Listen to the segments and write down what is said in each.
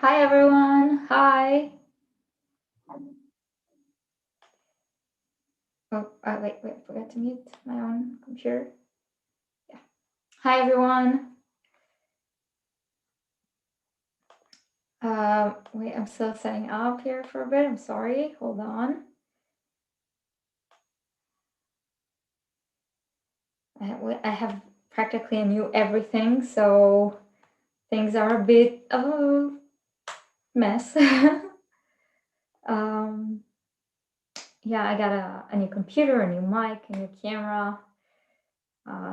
Hi everyone. Hi. Oh, wait, forgot to mute my own computer. Yeah. Hi everyone. Wait, I'm still setting up here for a bit. I'm sorry. Hold on. I have practically a new everything, so things are a bit of a mess. Yeah, I got a new computer, a new mic, a new camera.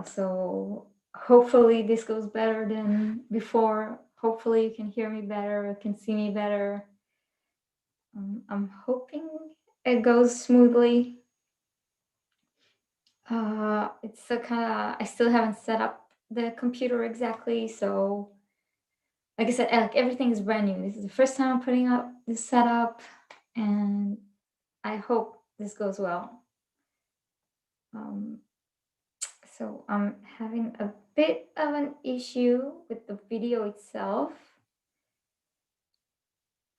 So hopefully this goes better than before. Hopefully you can hear me better, can see me better. I'm hoping it goes smoothly. It's a kind of, I still haven't set up the computer exactly. So like I said, like everything is brand new. This is the first time I'm putting up this setup and I hope this goes well. So I'm having a bit of an issue with the video itself.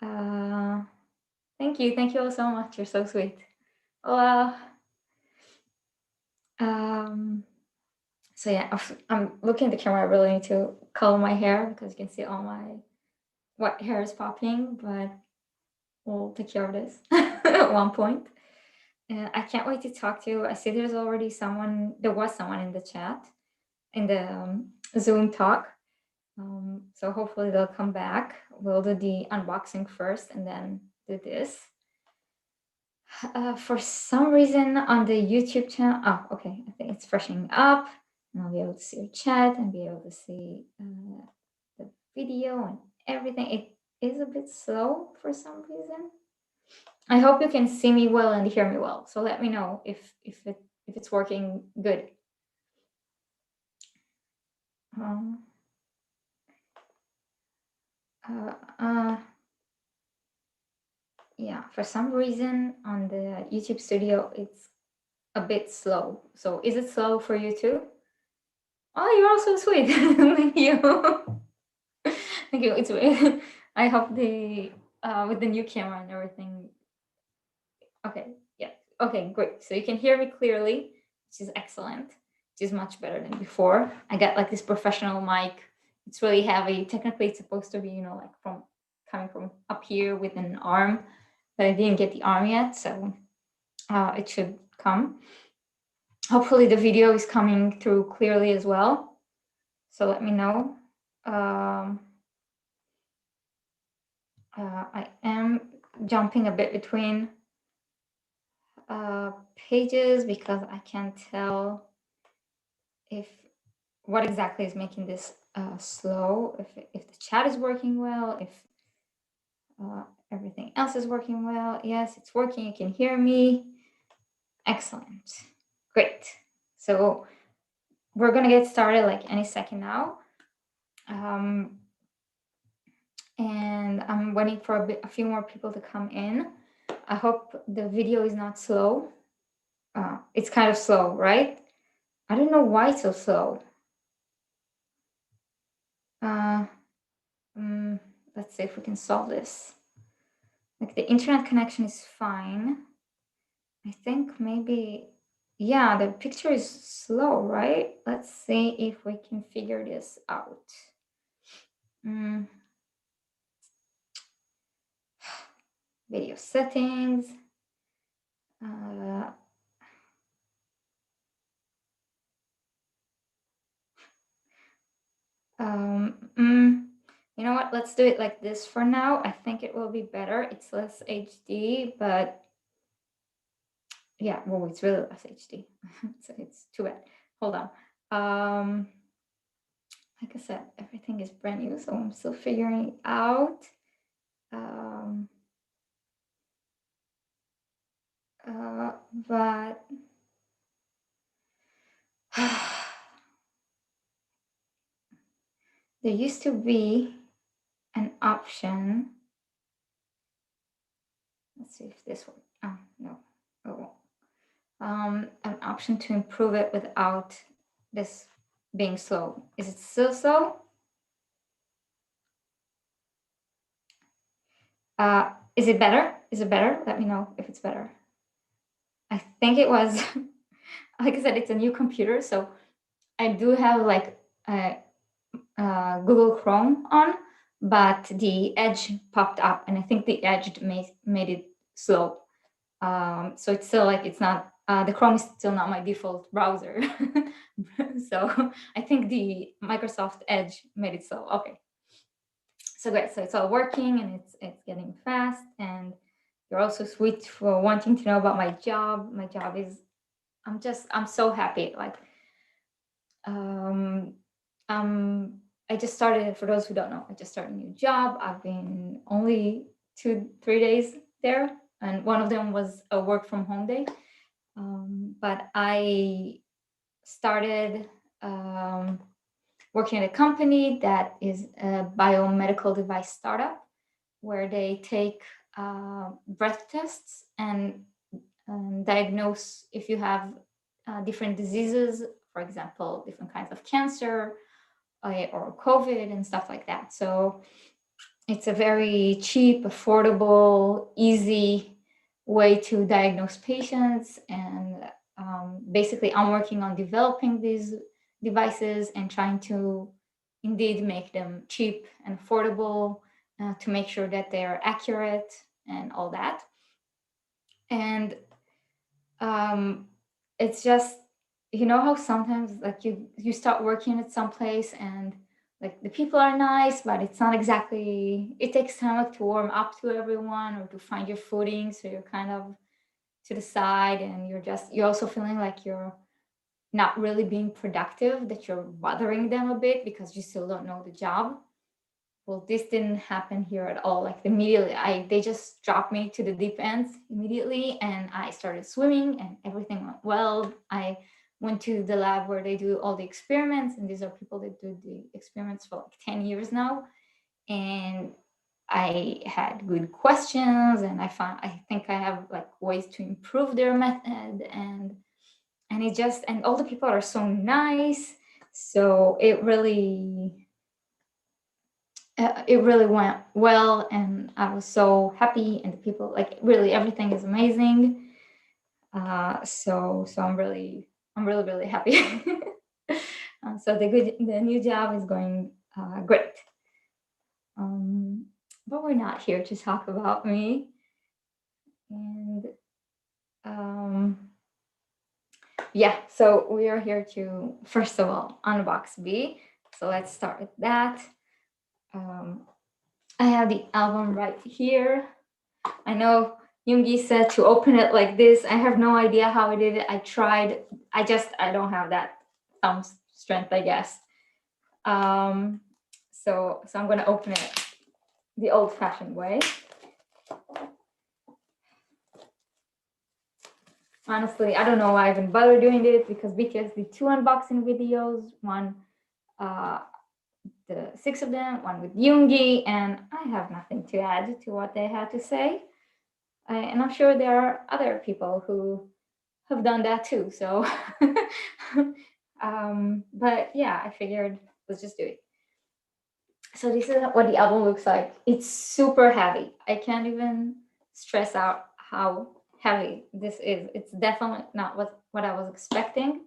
Thank you all so much. You're so sweet. Well, so yeah, I'm looking at the camera. I really need to color my hair because you can see all my what hair is popping, but we'll take care of this at one point. And I can't wait to talk to you. I see there's already someone. There was someone in the chat, in the Zoom talk. So hopefully they'll come back. We'll do the unboxing first and then do this. For some reason on the YouTube channel, oh, okay, I think it's freshening up and I'll be able to see your chat and be able to see the video and everything. It is a bit slow for some reason. I hope you can see me well and hear me well. So let me know if it's working good. Yeah, for some reason on the YouTube studio, it's a bit slow. So is it slow for you too? Oh, you're also sweet. Thank you. Thank you. It's I hope the with the new camera and everything. Okay, yeah. Okay, great. So you can hear me clearly, which is excellent. Which is much better than before. I got like this professional mic. It's really heavy. Technically, it's supposed to be, like from coming from up here with an arm, but I didn't get the arm yet, so it should come. Hopefully, the video is coming through clearly as well. So let me know. I am jumping a bit between pages because I can't tell if what exactly is making this slow, if the chat is working well, if everything else is working well. Yes, it's working. You can hear me. Excellent. Great. So we're going to get started like any second now. And I'm waiting for a few more people to come in. I hope the video is not slow. It's kind of slow, right? I don't know why it's so slow. Let's see if we can solve this. Like the internet connection is fine. I think maybe, yeah, the picture is slow, right? Let's see if we can figure this out. Video settings. You know what? Let's do it like this for now. I think it will be better. It's less HD, but yeah, well, it's really less HD. So it's too bad. Hold on. Like I said, everything is brand new, so I'm still figuring it out. But there used to be an option. Let's see if this works. Oh, no. Oh, an option to improve it without this being slow. Is it still slow? Is it better? Is it better? Let me know if it's better. I think it was, like I said, it's a new computer, so I do have like Google Chrome on, but the Edge popped up, and I think the Edge made it slow. So it's still like it's not the Chrome is still not my default browser. So I think the Microsoft Edge made it slow. Okay, so great. So it's all working and it's getting fast. And you're also sweet for wanting to know about my job. My job is I'm so happy. Like um, I just started. For those who don't know, I just started a new job. I've been only 2-3 days there, and one of them was a work from home day. But I started working at a company that is a biomedical device startup where they take breath tests and diagnose if you have different diseases, for example, different kinds of cancer or COVID and stuff like that. So it's a very cheap, affordable, easy way to diagnose patients. And basically, I'm working on developing these devices and trying to indeed make them cheap and affordable to make sure that they are accurate and all that. And it's just, you know how sometimes like you start working at some place and like the people are nice, but it's not exactly, it takes time like to warm up to everyone or to find your footing, so you're kind of to the side and you're also feeling like you're not really being productive, that you're bothering them a bit because you still don't know the job. Well, this didn't happen here at all. Like immediately, they just dropped me to the deep end immediately, and I started swimming, and everything went well. I went to the lab where they do all the experiments, and these are people that do the experiments for like 10 years now. And I had good questions, and I think I have like ways to improve their method, and and all the people are so nice. So it really went well, and I was so happy, and the people, like, really everything is amazing. So I'm really happy. So the new job is going great. But we're not here to talk about me. And yeah, so we are here to first of all unbox B. So let's start with that. I have the album right here. I know Yoongi said to open it like this. I have no idea how I did it. I tried. I don't have that thumb strength, I guess. So I'm gonna open it the old-fashioned way. Honestly, I don't know why I even bother doing this because BTS did 2 unboxing videos. One, the 6 of them, one with Yoongi, and I have nothing to add to what they had to say. And I'm sure there are other people who have done that too. So, but yeah, I figured let's just do it. So this is what the album looks like. It's super heavy. I can't even stress out how heavy this is. It's definitely not what I was expecting.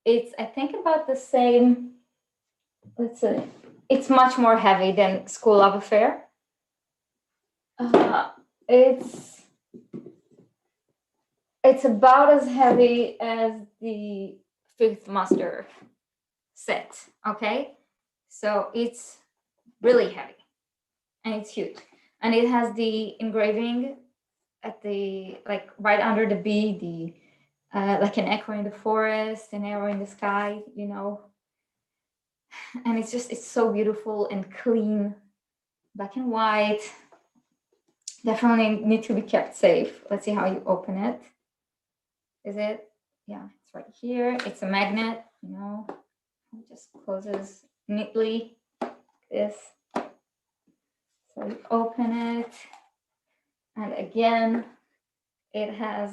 It's, I think, about the same. Let's see. It's much more heavy than School Love Affair. It's about as heavy as the Fifth Master set. Okay, so it's really heavy and it's huge, and it has the engraving at the, like, right under the B, the like an echo in the forest, an arrow in the sky, you know. And it's so beautiful and clean, black and white. Definitely need to be kept safe. Let's see how you open it. Is it? Yeah, it's right here. It's a magnet, you know. It just closes neatly like this. So you open it, and again, it has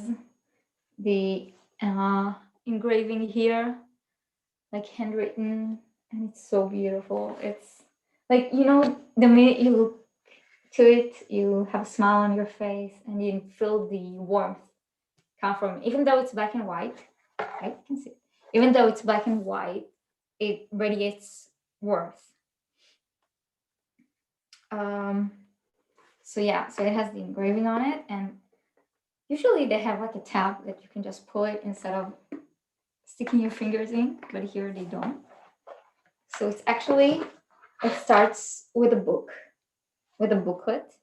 the engraving here, like handwritten, and it's so beautiful. It's like, you know, the minute you look to it, you have a smile on your face, and you feel the warmth come from, even though it's black and white, right? You can see it. Even though it's black and white, it radiates warmth. So yeah, so it has the engraving on it, and usually they have like a tab that you can just pull it instead of sticking your fingers in, but here they don't. So it's actually, it starts with a book, with a booklet.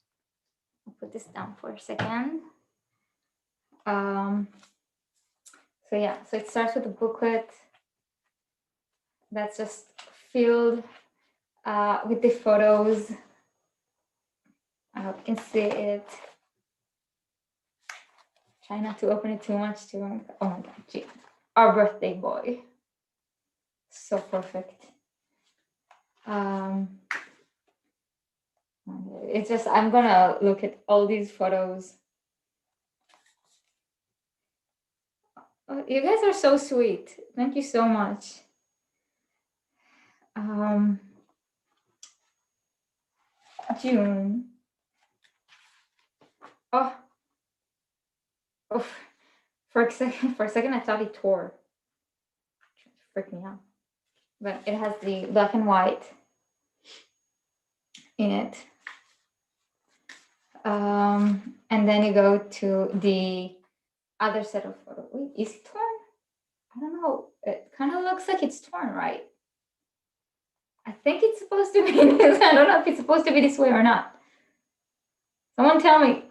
I'll put this down for a second. So yeah, so it starts with a booklet that's just filled with the photos. I hope you can see it. Try not to open it too much too. Oh my god, gee. Our birthday boy. So perfect. It's just, I'm gonna look at all these photos. Oh, you guys are so sweet. Thank you so much. June. Oh, for a second, I thought it tore. Freaked me out. But it has the black and white in it. And then you go to the other set of photos. Wait, is it torn? I don't know. It kind of looks like it's torn, right? I think it's supposed to be this. I don't know if it's supposed to be this way or not. Someone tell me.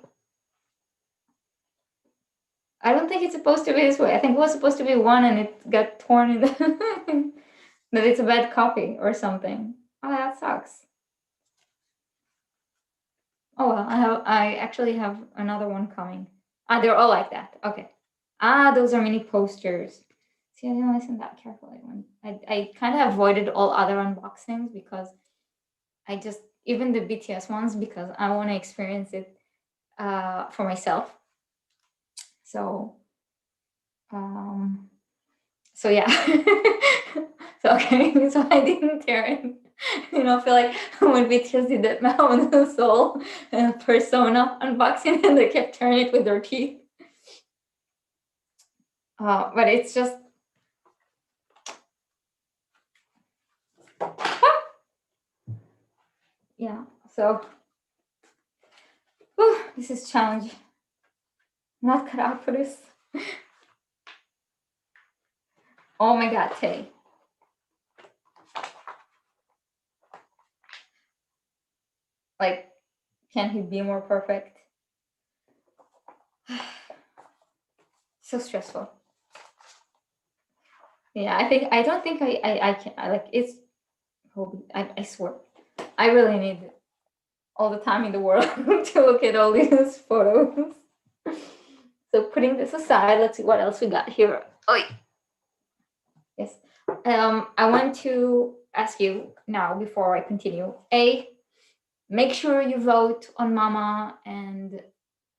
I don't think it's supposed to be this way. I think it was supposed to be one and it got torn in the that it's a bad copy or something. Oh, that sucks. Oh well, I actually have another one coming. They're all like that. Okay. Those are mini posters. See, I didn't listen that carefully. I kind of avoided all other unboxings because I just, even the BTS ones, because I want to experience it for myself. So yeah. So okay, so I didn't tear it. I feel like when BTS did that Mount the Soul Persona unboxing and they kept tearing it with their teeth. But it's just yeah. So this is challenge. Not cut out for this. Oh my god, Tay. Like, can he be more perfect? So stressful. Yeah, I don't think I can. Like, it's I swear, I really need all the time in the world to look at all these photos. So putting this aside, let's see what else we got here. Oh, yes. I want to ask you now before I continue. Make sure you vote on Mama and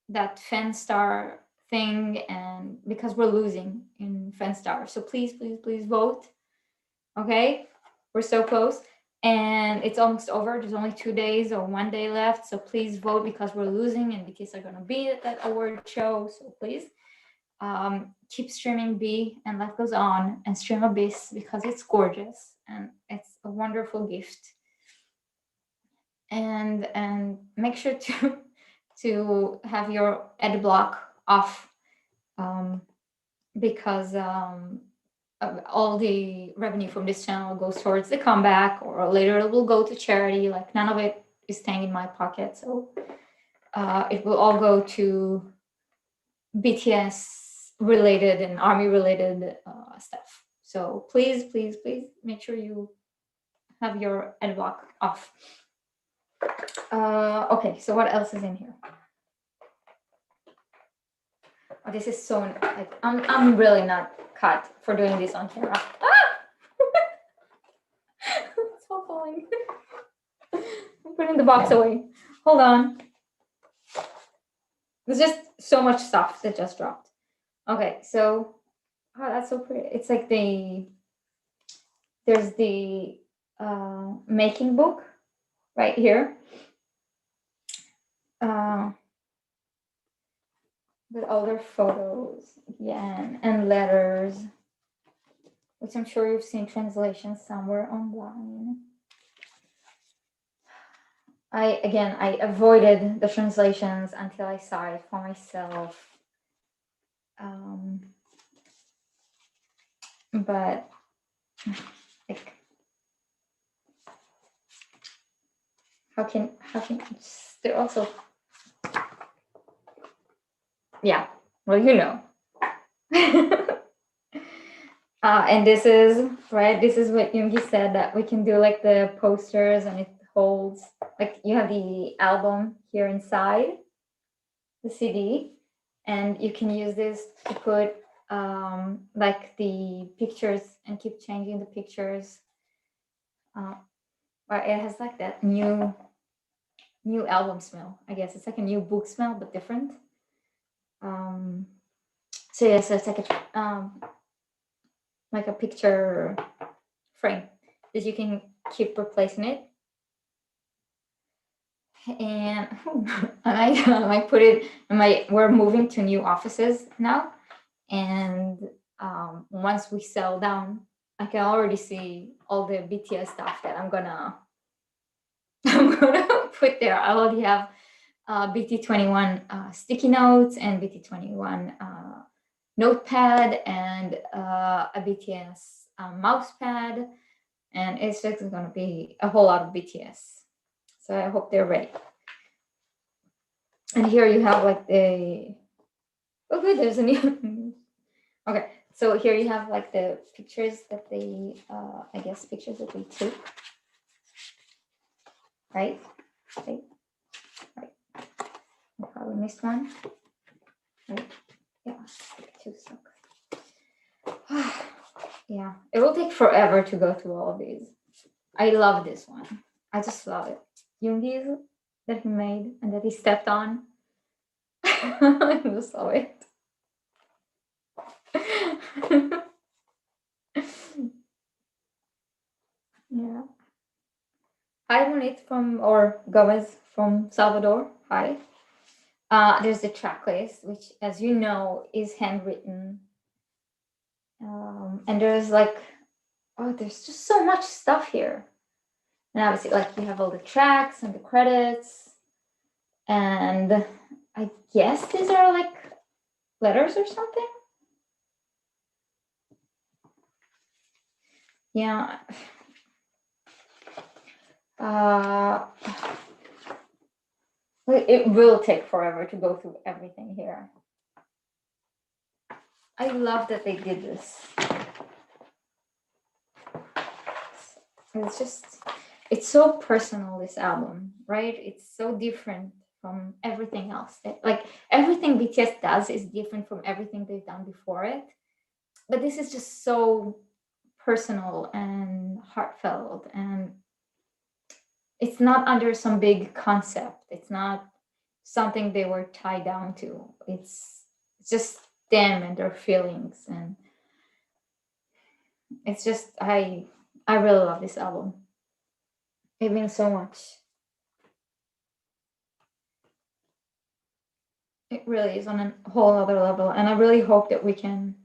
that Fanstar thing, and because we're losing in Fanstar, so please, please, please vote. Okay, we're so close, and it's almost over. There's only 2 days or 1 day left, so please vote because we're losing, and BTS are gonna be at that award show. So please keep streaming B and Life Goes On, and stream Abyss because it's gorgeous and it's a wonderful gift. And make sure to have your ad block off because all the revenue from this channel goes towards the comeback, or later it will go to charity. Like, none of it is staying in my pocket, so it will all go to BTS related and army related stuff. So please, please, please make sure you have your ad block off. Okay, so what else is in here? Oh, this is so like I'm really not cut for doing this on camera. It's all falling. I'm putting the box away. Hold on. There's just so much stuff that just dropped. Okay, so that's so pretty. It's like there's the making book right here. with other photos again and letters, which I'm sure you've seen translations somewhere online. I avoided the translations until I saw it for myself. But like, how can there also, yeah, well, you know. And this is right, this is what Yoongi said, that we can do like the posters, and it holds, like, you have the album here inside the CD, and you can use this to put like the pictures and keep changing the pictures. But it has like that new album smell. I guess it's like a new book smell, but different. So yeah, so it's like a picture frame that you can keep replacing it. And I might put it. We're moving to new offices now, and once we settle down, I can already see all the BTS stuff that I'm gonna put there. I already have BT21 sticky notes and BT21 notepad and a BTS mouse pad, and it's just going to be a whole lot of BTS. So I hope they're ready. And here you have like the, oh good, there's a new, okay. So here you have like the pictures that they, I guess pictures that they took, right? Right. I probably missed one, right? Yeah, two sucks. Yeah, it will take forever to go through all of these. I love this one. I just love it. Yoongi's that he made and that he stepped on. I just love it. Yeah. Hi, Monique or Gomez from Salvador. Hi. There's the track list, which, as you know, is handwritten. And there's like, oh, there's just so much stuff here. And obviously, like, you have all the tracks and the credits. And I guess these are like letters or something. Yeah. It will take forever to go through everything here. I love that they did this. It's so personal, this album, right? It's so different from everything else. Like, everything BTS does is different from everything they've done before it. But this is just so personal and heartfelt, and it's not under some big concept. It's not something they were tied down to. It's just them and their feelings, and it's just, I really love this album. It means so much. It really is on a whole other level, and I really hope that we can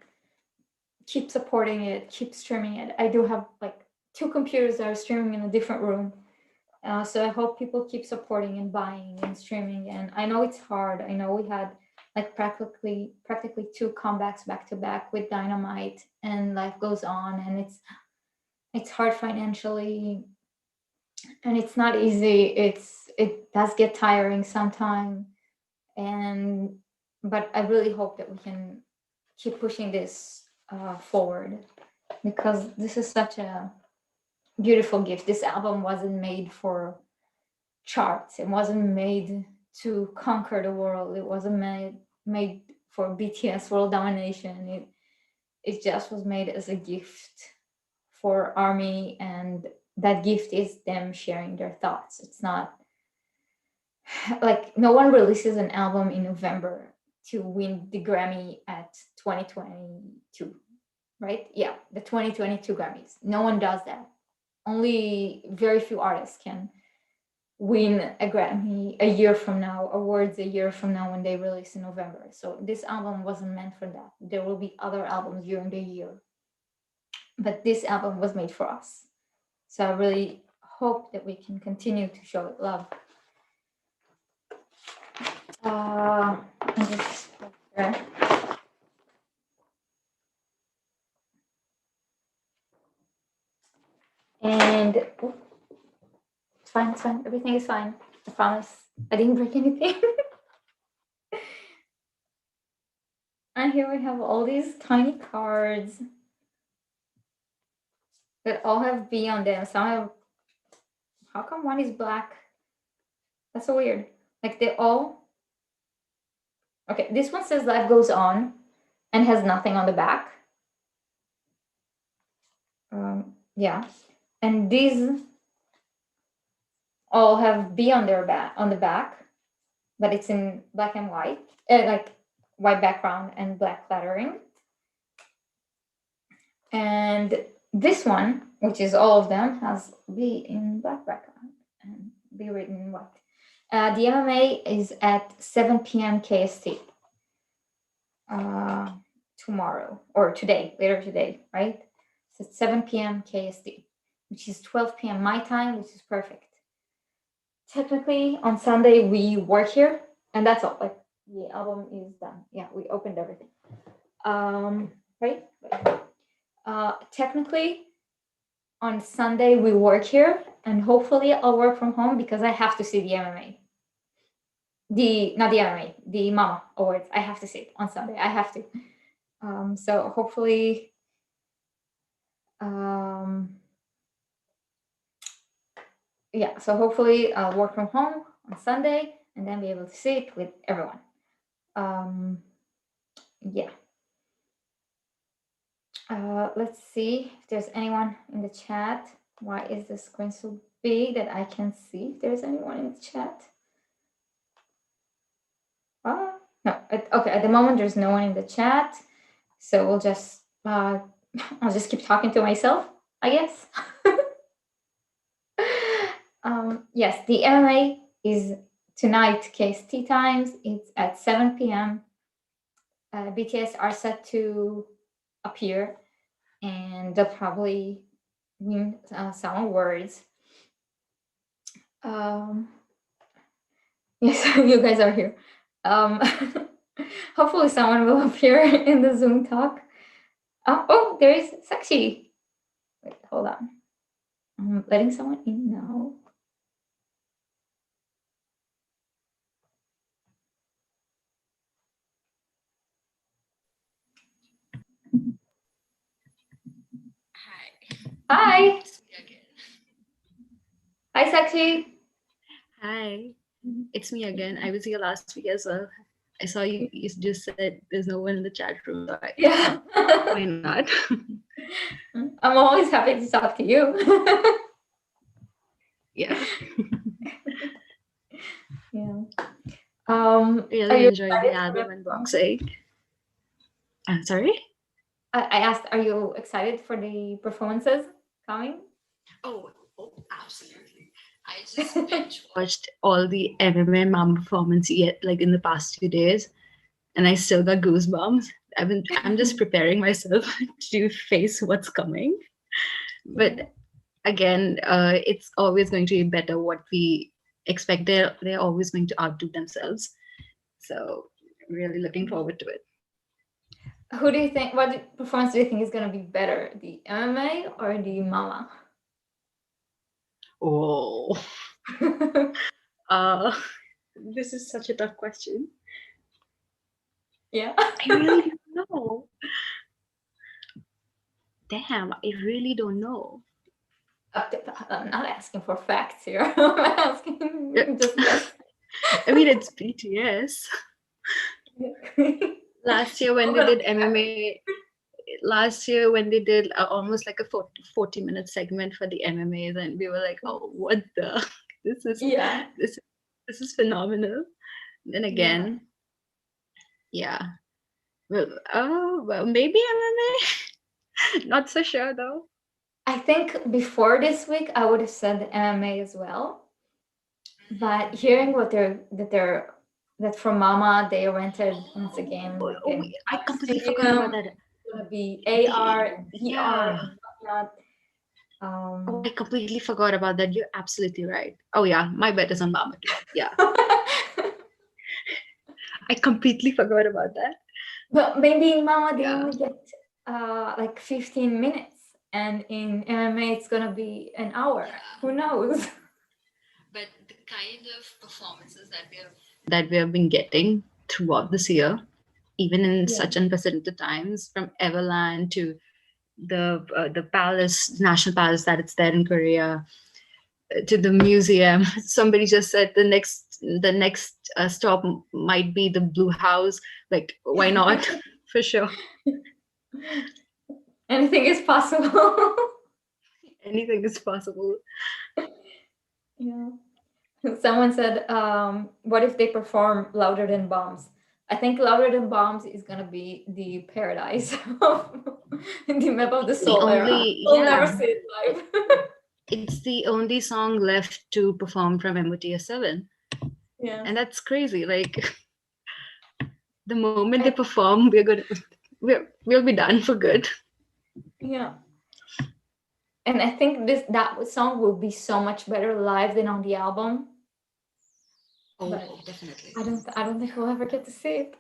keep supporting it, keep streaming it. I do have like 2 computers that are streaming in a different room. So I hope people keep supporting and buying and streaming. And I know it's hard. I know we had like practically 2 comebacks back to back with Dynamite, and life goes on, and it's hard financially, and it's not easy. It does get tiring sometime, but I really hope that we can keep pushing this forward, because this is such a beautiful gift. This album wasn't made for charts. It wasn't made to conquer the world. It wasn't made for BTS world domination. It just was made as a gift for ARMY, and that gift is them sharing their thoughts. It's not like, no one releases an album in November to win the Grammy at 2022, right? Yeah, the 2022 Grammys. No one does that. Only very few artists can win a Grammy a year from now, awards a year from now when they release in November. So this album wasn't meant for that. There will be other albums during the year, but this album was made for us. So I really hope that we can continue to show it love. And just and it's fine, it's fine. Everything is fine. I promise. I didn't break anything. And here we have all these tiny cards that all have B on them. Some have. How come one is black? That's so weird. Like they all. Okay, this one says life goes on and has nothing on the back. Yeah. And these all have B on their back on the back, but it's in black and white, like white background and black lettering. And this one, which is all of them, has B in black background and B written in white. The MMA is at 7 p.m. KST tomorrow or today, later today, right? So it's 7 p.m. KST, which is 12 p.m. my time, which is perfect. Technically, on Sunday we work here, and that's all. Like the album is done. Yeah, we opened everything. Right? Technically, on Sunday we work here, and hopefully I'll work from home because I have to see the MMA. Not the MMA, the Mama Awards. I have to see it on Sunday. I have to. So hopefully, yeah. So hopefully I'll work from home on Sunday and then be able to see it with everyone. Yeah. Let's see if there's anyone in the chat. Why is the screen so big that I can see if there's anyone in the chat? No. Okay, at the moment there's no one in the chat, so we'll just I'll just keep talking to myself, I guess. Yes, the MMA is tonight KST times. It's at 7 p.m. BTS are set to appear, and they'll probably win some awards. Yes, you guys are here. Hopefully someone will appear in the Zoom talk. Oh, there is Sakshi. Wait, hold on. I'm letting someone in now. Hi. It's me again. Hi, Sakshi. Hi, it's me again. I was here last week as well. I saw you just said there's no one in the chat room. So Yeah. why not? I'm always happy to talk to you. Yeah. Yeah. Really enjoyed the album unboxing. Sorry? I asked, are you excited for the performances coming? Oh, absolutely. I just binge watched all the MMA mom performance yet, like in the past 2 days, and I still got goosebumps. I'm just preparing myself to face what's coming. But again, it's always going to be better what we expect. They're always going to outdo themselves. So really looking forward to it. Who do you think? What performance do you think is going to be better, the MMA or the Mama? Oh, this is such a tough question. Yeah, I really don't know. Damn, I really don't know. I'm not asking for facts here. I'm asking just guess. I mean, it's BTS. Last year when they did MMA, last year when they did almost like a 40-minute segment for the MMA, then we were like, oh, what the? This is this is phenomenal. Then again, yeah. Well, maybe MMA. Not so sure though. I think before this week, I would have said MMA as well. But hearing that from Mama they rented once again like an I art completely forgot studio. about that. It's gonna be The AR, VR, yeah. and whatnot. Oh, I completely forgot about that. You're absolutely right. Oh yeah, my bet is on Mama too. Yeah, I completely forgot about that. But maybe in Mama they Yeah. only get like 15 minutes, and in MMA it's gonna be an hour. Who knows? But the kind of performances that we have been getting throughout this year, even in Yeah. such unprecedented times, from Everland to the palace, national palace that it's there in Korea, to the museum. Somebody just said the next stop might be the Blue House. Like, why not? For sure, Anything is possible. anything is possible. Yeah. Someone said, what if they perform Louder Than Bombs? I think Louder Than Bombs is gonna be the paradise of the map of the It's the soul era. only We'll never yeah. see it live. It's the only song left to perform from MOTS 7, Yeah. and that's crazy. Like the moment they perform, we'll be done for good. Yeah. And I think that song will be so much better live than on the album. But Definitely. I don't think we'll ever get to see it.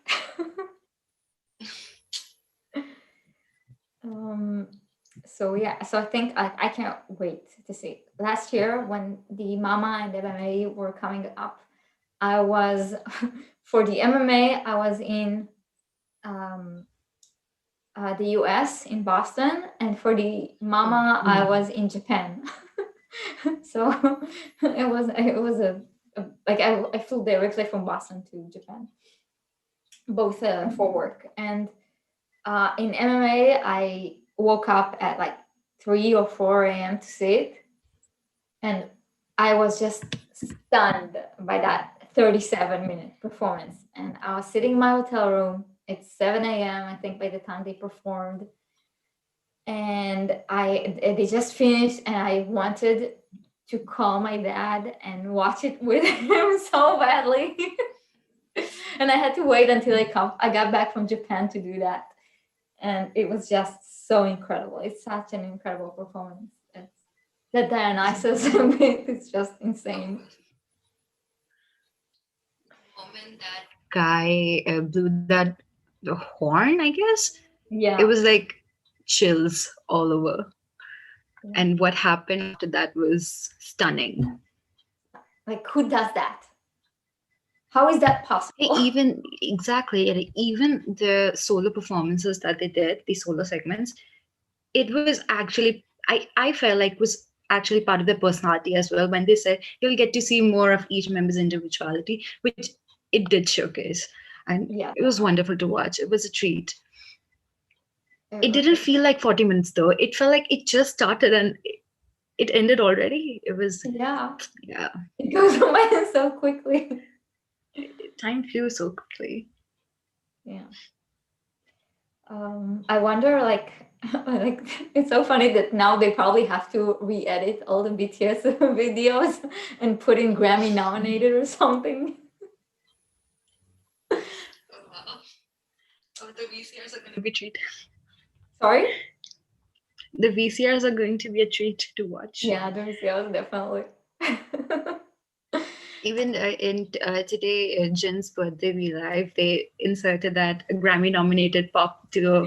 So yeah, so I think I can't wait to see. Last year when the Mama and MMA were coming up, I was for the MMA I was in um, the US in Boston, and for the Mama I was in Japan. So it was like I flew directly from Boston to Japan, both for work. And in MMA I woke up at like 3 or 4 a.m. to see it, and I was just stunned by that 37-minute performance. And I was sitting in my hotel room. It's 7 a.m. I think by the time they performed, and they just finished, and I wanted to call my dad and watch it with him so badly. And I had to wait until I got back from Japan to do that, and it was just so incredible. It's such an incredible performance. That Dionysus bit is just insane. The moment that guy blew that the horn, I guess Yeah. it was like chills all over. Yeah. And what happened after that was stunning. Like, who does that? How is that possible? Even exactly, and even the solo performances that they did, the solo segments, it was actually I felt like was actually part of their personality as well when they said you'll get to see more of each member's individuality, which it did showcase. And Yeah. it was wonderful to watch. It was a treat. It Okay. didn't feel like 40 minutes though. It felt like it just started and it ended already. It was Yeah. yeah. It goes by so quickly. Time flew so quickly. Yeah. I wonder, like, like it's so funny that now they probably have to re-edit all the BTS videos and put in Grammy nominated or something. Oh, wow. Oh, the VCRs are going to be a treat. Sorry? The VCRs are going to be a treat to watch. Yeah, the VCRs definitely. Even in today, Jin's birthday we live, they inserted that Grammy nominated pop to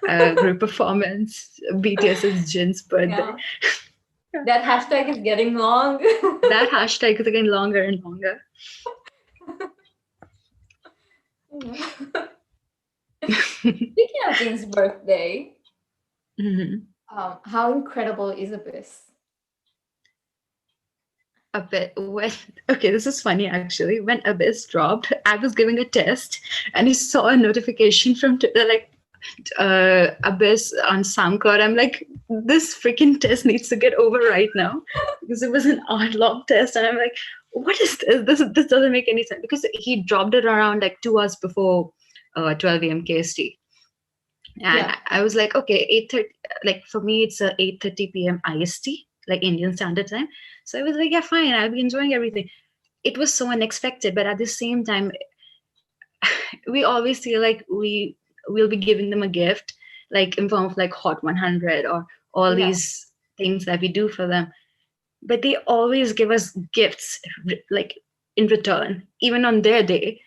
Yeah. group performance. BTS's Jin's birthday. Yeah. That hashtag is getting long. That hashtag is getting longer and longer. Yeah. Speaking of Jin's birthday, how incredible is Abyss? Okay, this is funny actually. When Abyss dropped, I was giving a test and I saw a notification from Twitter like Abyss on SoundCloud. I'm like, this freaking test needs to get over right now because it was an hour-long test, and I'm like, what is this? This doesn't make any sense because he dropped it around like 2 hours before 12 a.m. KST. And Yeah. I was like, okay, 8:30. Like for me, it's 8:30 p.m. IST, like Indian Standard Time. So I was like, yeah, fine. I'll be enjoying everything. it was so unexpected, but at the same time, we always feel like we will be giving them a gift, like in form of like Hot 100 or all Yeah. these things that we do for them. But they always give us gifts like in return, even on their day,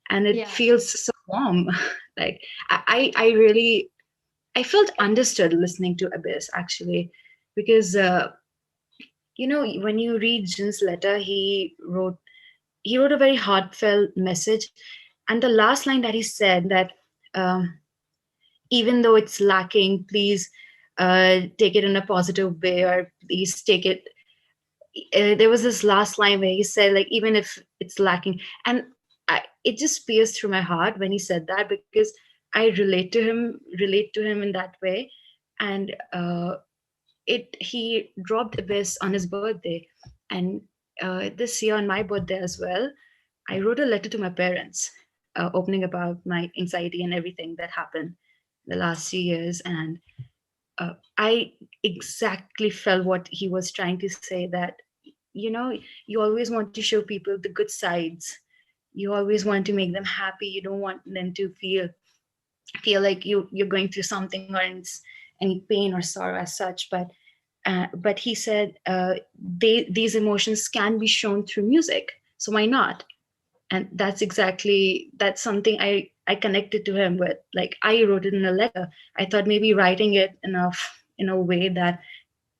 and it Yeah. feels so warm. Like I really I felt understood listening to Abyss actually, because when you read Jin's letter, he wrote a very heartfelt message, and the last line that he said that um, even though it's lacking, please take it in a positive way, or please take it. There was this last line where he said, like, even if it's lacking, and it just pierced through my heart when he said that, because I relate to him in that way, and it he dropped Abyss on his birthday, and this year on my birthday as well, I wrote a letter to my parents, opening about my anxiety and everything that happened the last 2 years. And I exactly felt what he was trying to say, that, you always want to show people the good sides. You always want to make them happy. You don't want them to feel like you're going through something, or any pain or sorrow as such. But he said, these emotions can be shown through music, so why not? And that's something I connected to him with. Like, I wrote it in a letter. I thought maybe writing it in a way that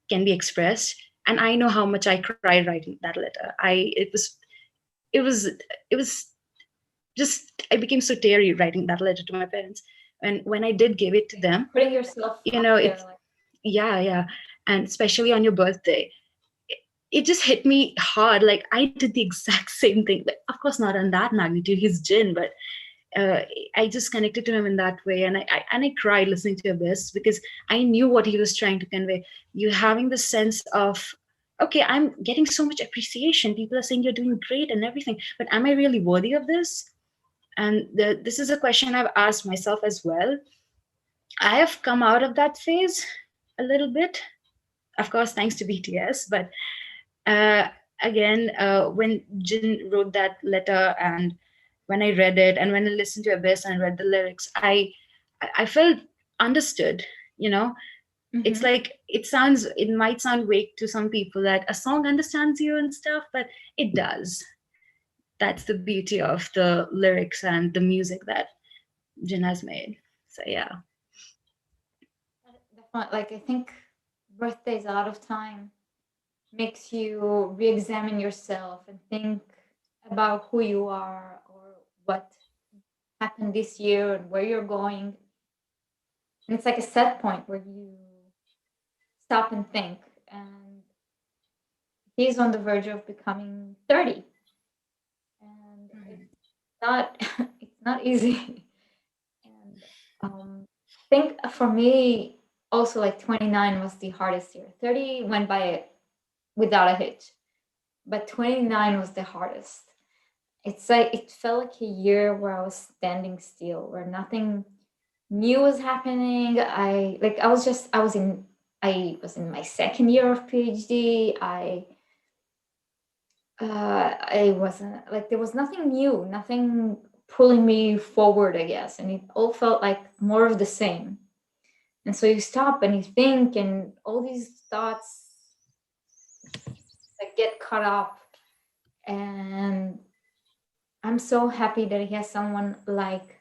can be expressed. And I know how much I cried writing that letter. It was just, I became so teary writing that letter to my parents. And when I did give it to them, Putting yourself up there, it's, like, yeah. And especially on your birthday, it just hit me hard. Like, I did the exact same thing. Like, of course not on that magnitude, he's Jin, but uh, I just connected to him in that way, and I cried listening to Abyss, because I knew what he was trying to convey. You having the sense of, okay, I'm getting so much appreciation. People are saying you're doing great and everything, but am I really worthy of this? And this is a question I've asked myself as well. I have come out of that phase a little bit, of course, thanks to BTS, but uh, again, when Jin wrote that letter, and when I read it, and when I listened to Abyss and read the lyrics, I felt understood. It's mm-hmm. like, it might sound vague to some people that a song understands you and stuff, but it does. That's the beauty of the lyrics and the music that Jin has made. So yeah. Definitely, like, I think birthdays a lot of time makes you re-examine yourself and think about who you are, or what happened this year and where you're going. And it's like a set point where you stop and think. And he's on the verge of becoming 30, and not it's not easy. And I think for me also, like, 29 was the hardest year. 30 went by without a hitch, but 29 was the hardest. It's like it felt like a year where I was standing still, where nothing new was happening. I was in my second year of PhD. I wasn't, like, there was nothing new, nothing pulling me forward, I guess, and it all felt like more of the same. And so you stop and you think, and all these thoughts, like, get caught up. And I'm so happy that he has someone like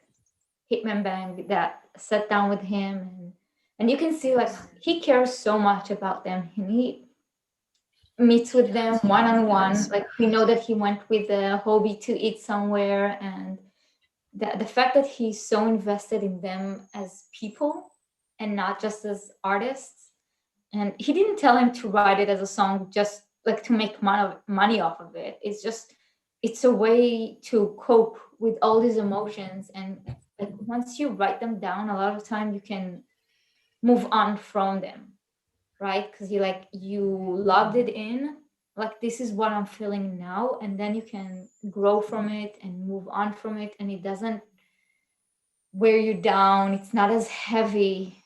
Hitman Bang that sat down with him, and you can see, like, he cares so much about them, and he meets with them one on one. Like, we know that he went with the hobby to eat somewhere, and the fact that he's so invested in them as people and not just as artists. And he didn't tell him to write it as a song just like to make money off of it. It's a way to cope with all these emotions. And, like, once you write them down, a lot of time you can move on from them, right? Because you logged it in, like, this is what I'm feeling now, and then you can grow from it and move on from it, and it doesn't wear you down. It's not as heavy.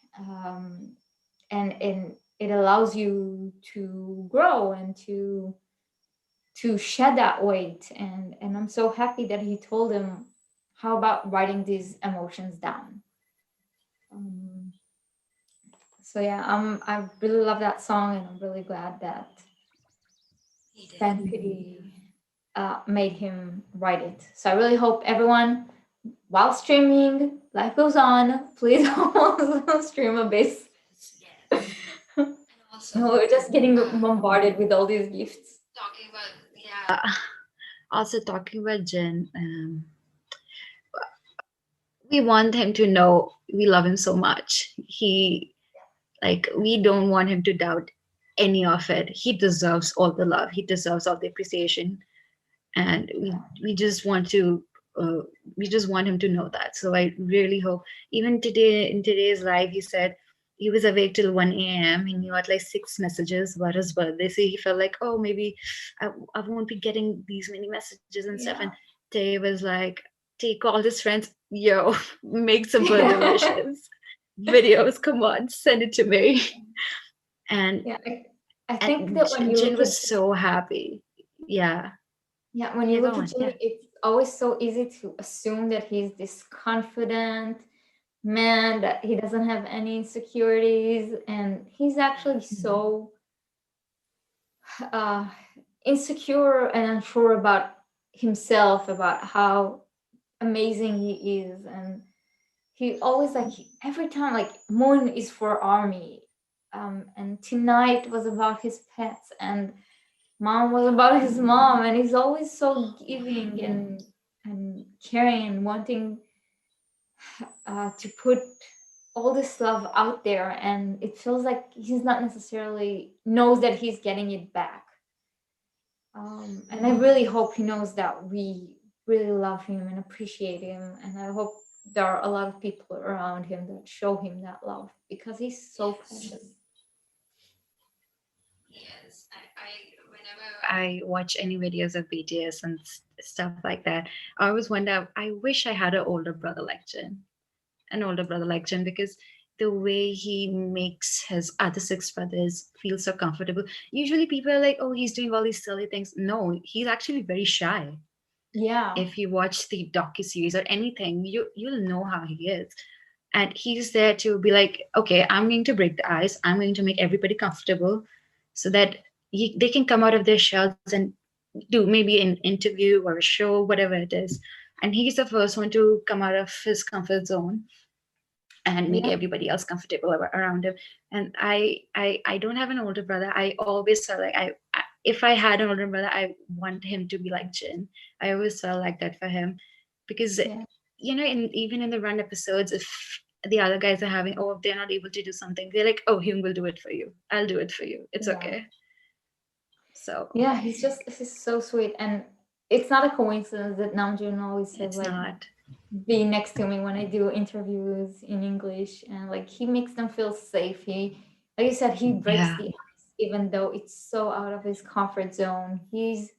And it allows you to grow and to to shed that weight, and I'm so happy that he told him, how about writing these emotions down. um, so yeah, I really love that song, and I'm really glad that He did. Fan Pity made him write it. So I really hope everyone, while streaming, life goes on, please also stream Abyss. Yes. And also, No, we're just getting uh, bombarded with all these gifts. talking about, yeah, Also talking about Jin, we want him to know we love him so much. Like, we don't want him to doubt any of it. He deserves all the love. He deserves all the appreciation, and we just want to. Uh, we just want him to know that. So I really hope. Even today, in today's live, he said he was awake till 1 a.m. and he got like 6 messages about his birthday. So he felt like, oh, maybe I won't be getting these many messages and stuff. And Yeah. Tay was like, Tay called his friends, yo, make some birthday wishes, videos, come on, send it to me. And Yeah, I think that when you Jin look at was so happy. Yeah. yeah, when you Yeah, go look at on. Yeah. Jimmy, it's always so easy to assume that he's this confident man, that he doesn't have any insecurities, and he's actually so uh, insecure and unsure about himself, about how amazing he is. And he always like, every time, like, Moon is for Army, and Tonight was about his pets, and Mom was about his mom, and he's always so giving and caring and wanting to put all this love out there, and it feels like he's not necessarily knows that he's getting it back. And I really hope he knows that we really love him and appreciate him, and I hope there are a lot of people around him that show him that love, because he's so yes, precious. yes. Whenever I watch any videos of BTS and stuff like that, I always wonder, I wish I had an older brother like Jin. An older brother like Jin, because the way he makes his other six brothers feel so comfortable. Usually people are like, oh, he's doing all these silly things. No, he's actually very shy. Yeah, If you watch the docu-series or anything, you'll know how he is. And he's there to be like, okay, I'm going to break the ice. I'm going to make everybody comfortable so that they can come out of their shells and do maybe an interview or a show, whatever it is. And he's the first one to come out of his comfort zone and make yeah, everybody else comfortable around him. And I don't have an older brother. I always felt like if I had an older brother, I want him to be like Jin. I always felt like that for him, because yeah, even in the run episodes, if the other guys are having, oh, if they're not able to do something, they're like, oh, him will do it for you. I'll do it for you. It's yeah. okay. So Yeah, he's so sweet, and it's not a coincidence that Namjoon always says it's like, not. be next to me when I do interviews in English, and like he makes them feel safe. He, like you said, he breaks Yeah. the ice even though it's so out of his comfort zone. He's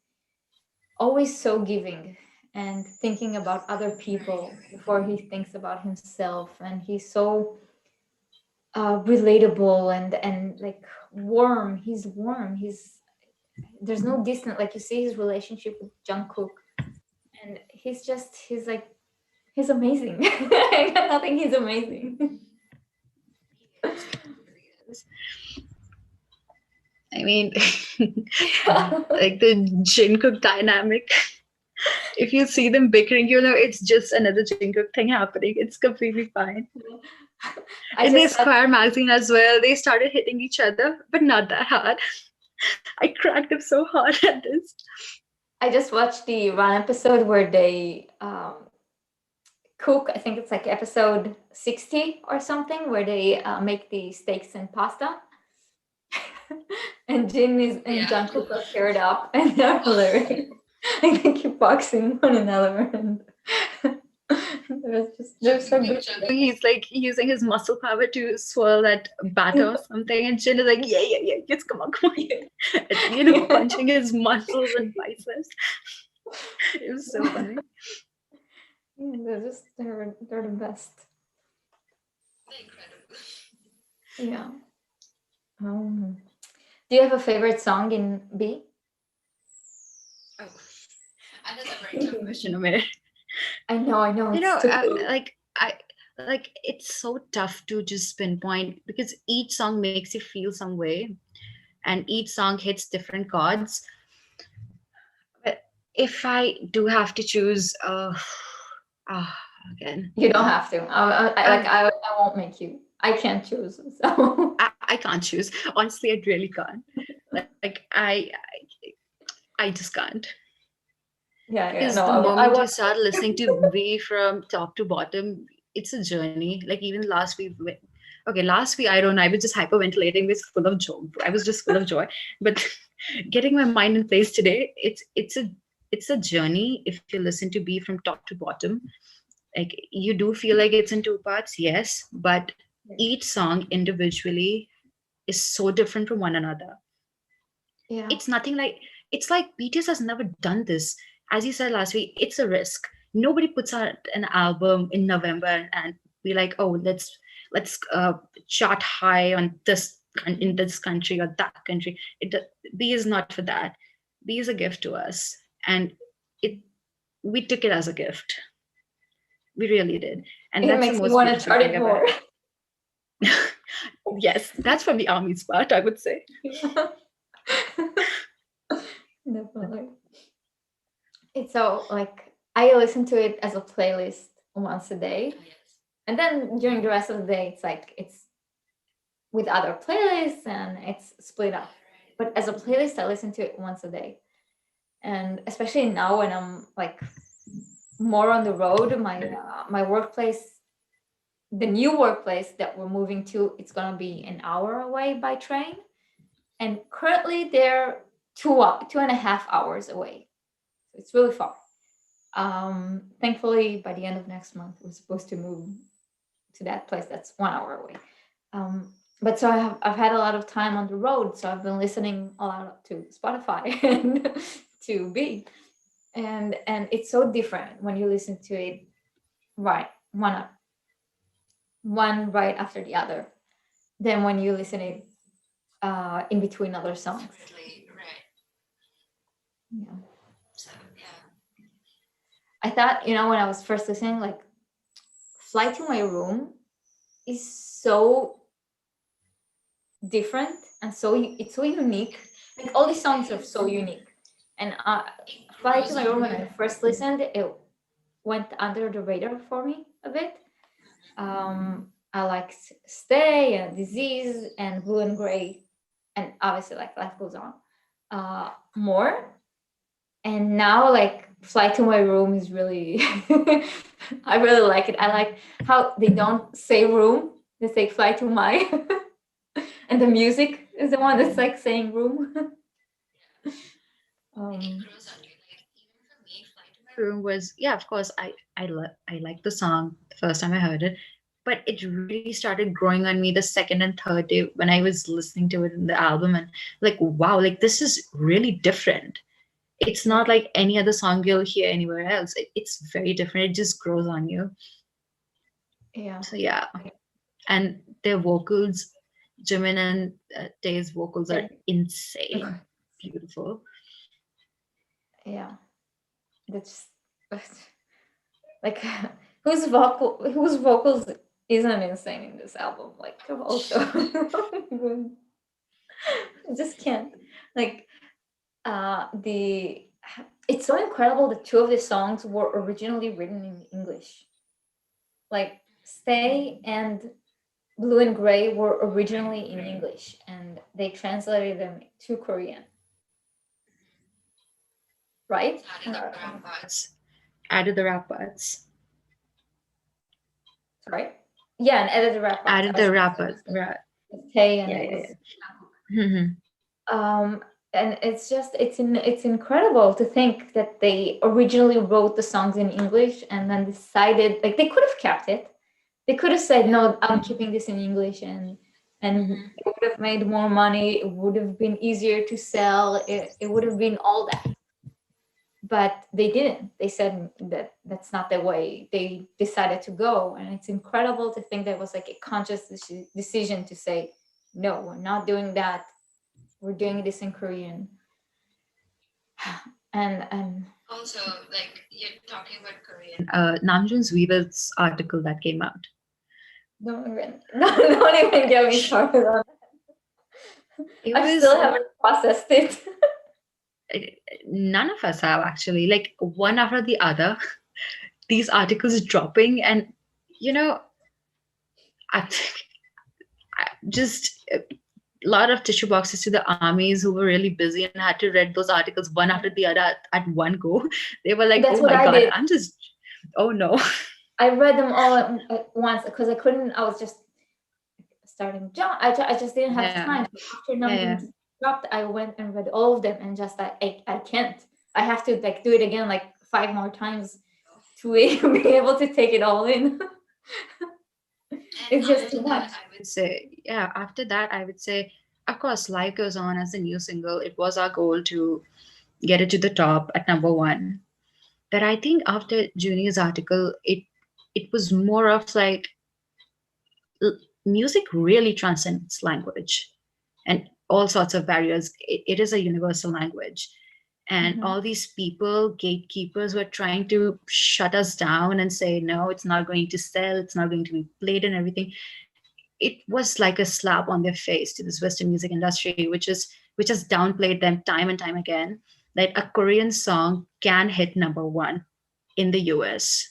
always so giving and thinking about other people before he thinks about himself, and he's so relatable and like warm. He's warm. He's There's no distance. Like, you see his relationship with Jungkook, and he's like, he's amazing. I got nothing. He's amazing. he is, he really is. I mean, like the Jungkook dynamic. If you see them bickering, it's just another Jungkook thing happening. It's completely fine. I In the just said, Square magazine as well, they started hitting each other, but not that hard. I cracked up so hard at this. I just watched the Run episode where they cook. I think it's like episode 60 or something, where they make the steaks and pasta. And Jin is and Yeah. Jungkook are paired up, and they're hilarious. I think keep boxing one another, and they're so good. He's like using his muscle power to swirl that batter or something, and Jin is like, yeah, yeah, yeah, yes, come on, come on. And, punching his muscles and biceps. It was so funny. Yeah, they're the best. They're incredible. Yeah. Do you have a favorite song in B? Oh, and that's a very tough question. Question, Amir. I know, You it's know, stupid. like it's so tough to just pinpoint because each song makes you feel some way, and each song hits different chords. But if I do have to choose, ah, again, You don't have to. um, I won't make you. I can't choose. So I can't choose. Honestly, I really can't. Like I just can't. yeah, Because no, the I moment you won't. start listening to V from top to bottom, it's a journey. Like even last week, okay, last week I don't know, I was just hyperventilating, was full of joy. I was just full of joy. But getting my mind in place today, it's a journey. If you listen to B from top to bottom, like you do feel like it's in two parts, yes, but each song individually is so different from one another. Yeah, It's nothing like, it's like BTS has never done this. As you said last week, it's a risk. Nobody puts out an album in November and be like, oh, let's chart high on this in this country or that country. B is not for that. B is a gift to us, and it we took it as a gift. We really did, and it that's the makes me most want to beautiful chart thing it more. about it. Yes, that's from the army's part, I would say. Definitely. It's so like I listen to it as a playlist once a day, Oh, yes. and then during the rest of the day, it's like it's with other playlists and it's split up. Right. But as a playlist, I listen to it once a day, and especially now when I'm like more on the road, my workplace, the new workplace that we're moving to, it's gonna be an hour away by train, and currently they're 2.5 hours away. So it's really far. Thankfully, by the end of next month, we're supposed to move to that place that's 1 hour away. But so I've had a lot of time on the road, so I've been listening a lot to Spotify and to B, and it's so different when you listen to it right one right after the other than when you listen it in between other songs. Separately, right. Yeah. So yeah. I thought, when I was first listening, like Fly to My Room is so different and it's so unique. Like all these songs are so unique. And It Fly to grows My Room, on when you. I first listened, it went under the radar for me a bit. I liked Stay and Disease and Blue and Gray, and obviously like Life Goes On more. And now like Fly to My Room is really I really like it. I like how they don't say room, they say fly to my and the music is the one that's like saying room. Like it um grows on you. Like even for me, Flight to My Room was, yeah, of course, I liked the song the first time I heard it, but it really started growing on me the second and third day when I was listening to it in the album, and like, wow, like this is really different. It's not like any other song you'll hear anywhere else. It's very different. It just grows on you. yeah. So yeah, and their vocals, Jimin and Tae's vocals are They're- insane, beautiful. yeah, that's like whose vocals isn't insane in this album, like also. I just can't, like the it's so incredible that two of the songs were originally written in English. Like Stay and Blue and Gray were originally in English and they translated them to Korean, right? Added the rap parts. Added the rap parts. Sorry. Yeah, and edited rap parts. Added the rap parts. Right. Tay and Yeah, it yeah, was yeah. Mhm. and it's just it's incredible to think that they originally wrote the songs in English and then decided, like, they could have kept it. They could have said, no, I'm keeping this in English, and Mhm. it would have made more money, it would have been easier to sell, it would have been all that. But they didn't. They said that that's not the way they decided to go, and it's incredible to think that was like a conscious decision to say, no, we're not doing that, we're doing this in Korean. And Also, like you're talking about Korean. Namjoon's Weaver's article that came out. don't even don't even get me started on that. It I was still haven't processed it. none of us have actually, like one after the other, these articles dropping, and you know, I, I just a lot of tissue boxes to the armies who were really busy and had to read those articles one after the other at one go. They were like, That's "Oh what my I god, did. I'm just, oh no." I read them all at once because I couldn't. I was just starting job. I just didn't have Yeah, time. So after yeah, yeah. Namjoon dropped, I went and read all of them, and just I can't. I have to like do it again like 5 more times to be able to take it all in. And It's just after too that, much. I would Would say, yeah, after that, I would say, of course, life goes on as a new single. It was our goal to get it to the top at number one. But I think after Junior's article, it was more of like music really transcends language and all sorts of barriers. It is a universal language. And Mhm. all these people, gatekeepers, were trying to shut us down and say, no, it's not going to sell, it's not going to be played and everything. It was like a slap on their face to this Western music industry, which has downplayed them time and time again. That a Korean song can hit number one in the US,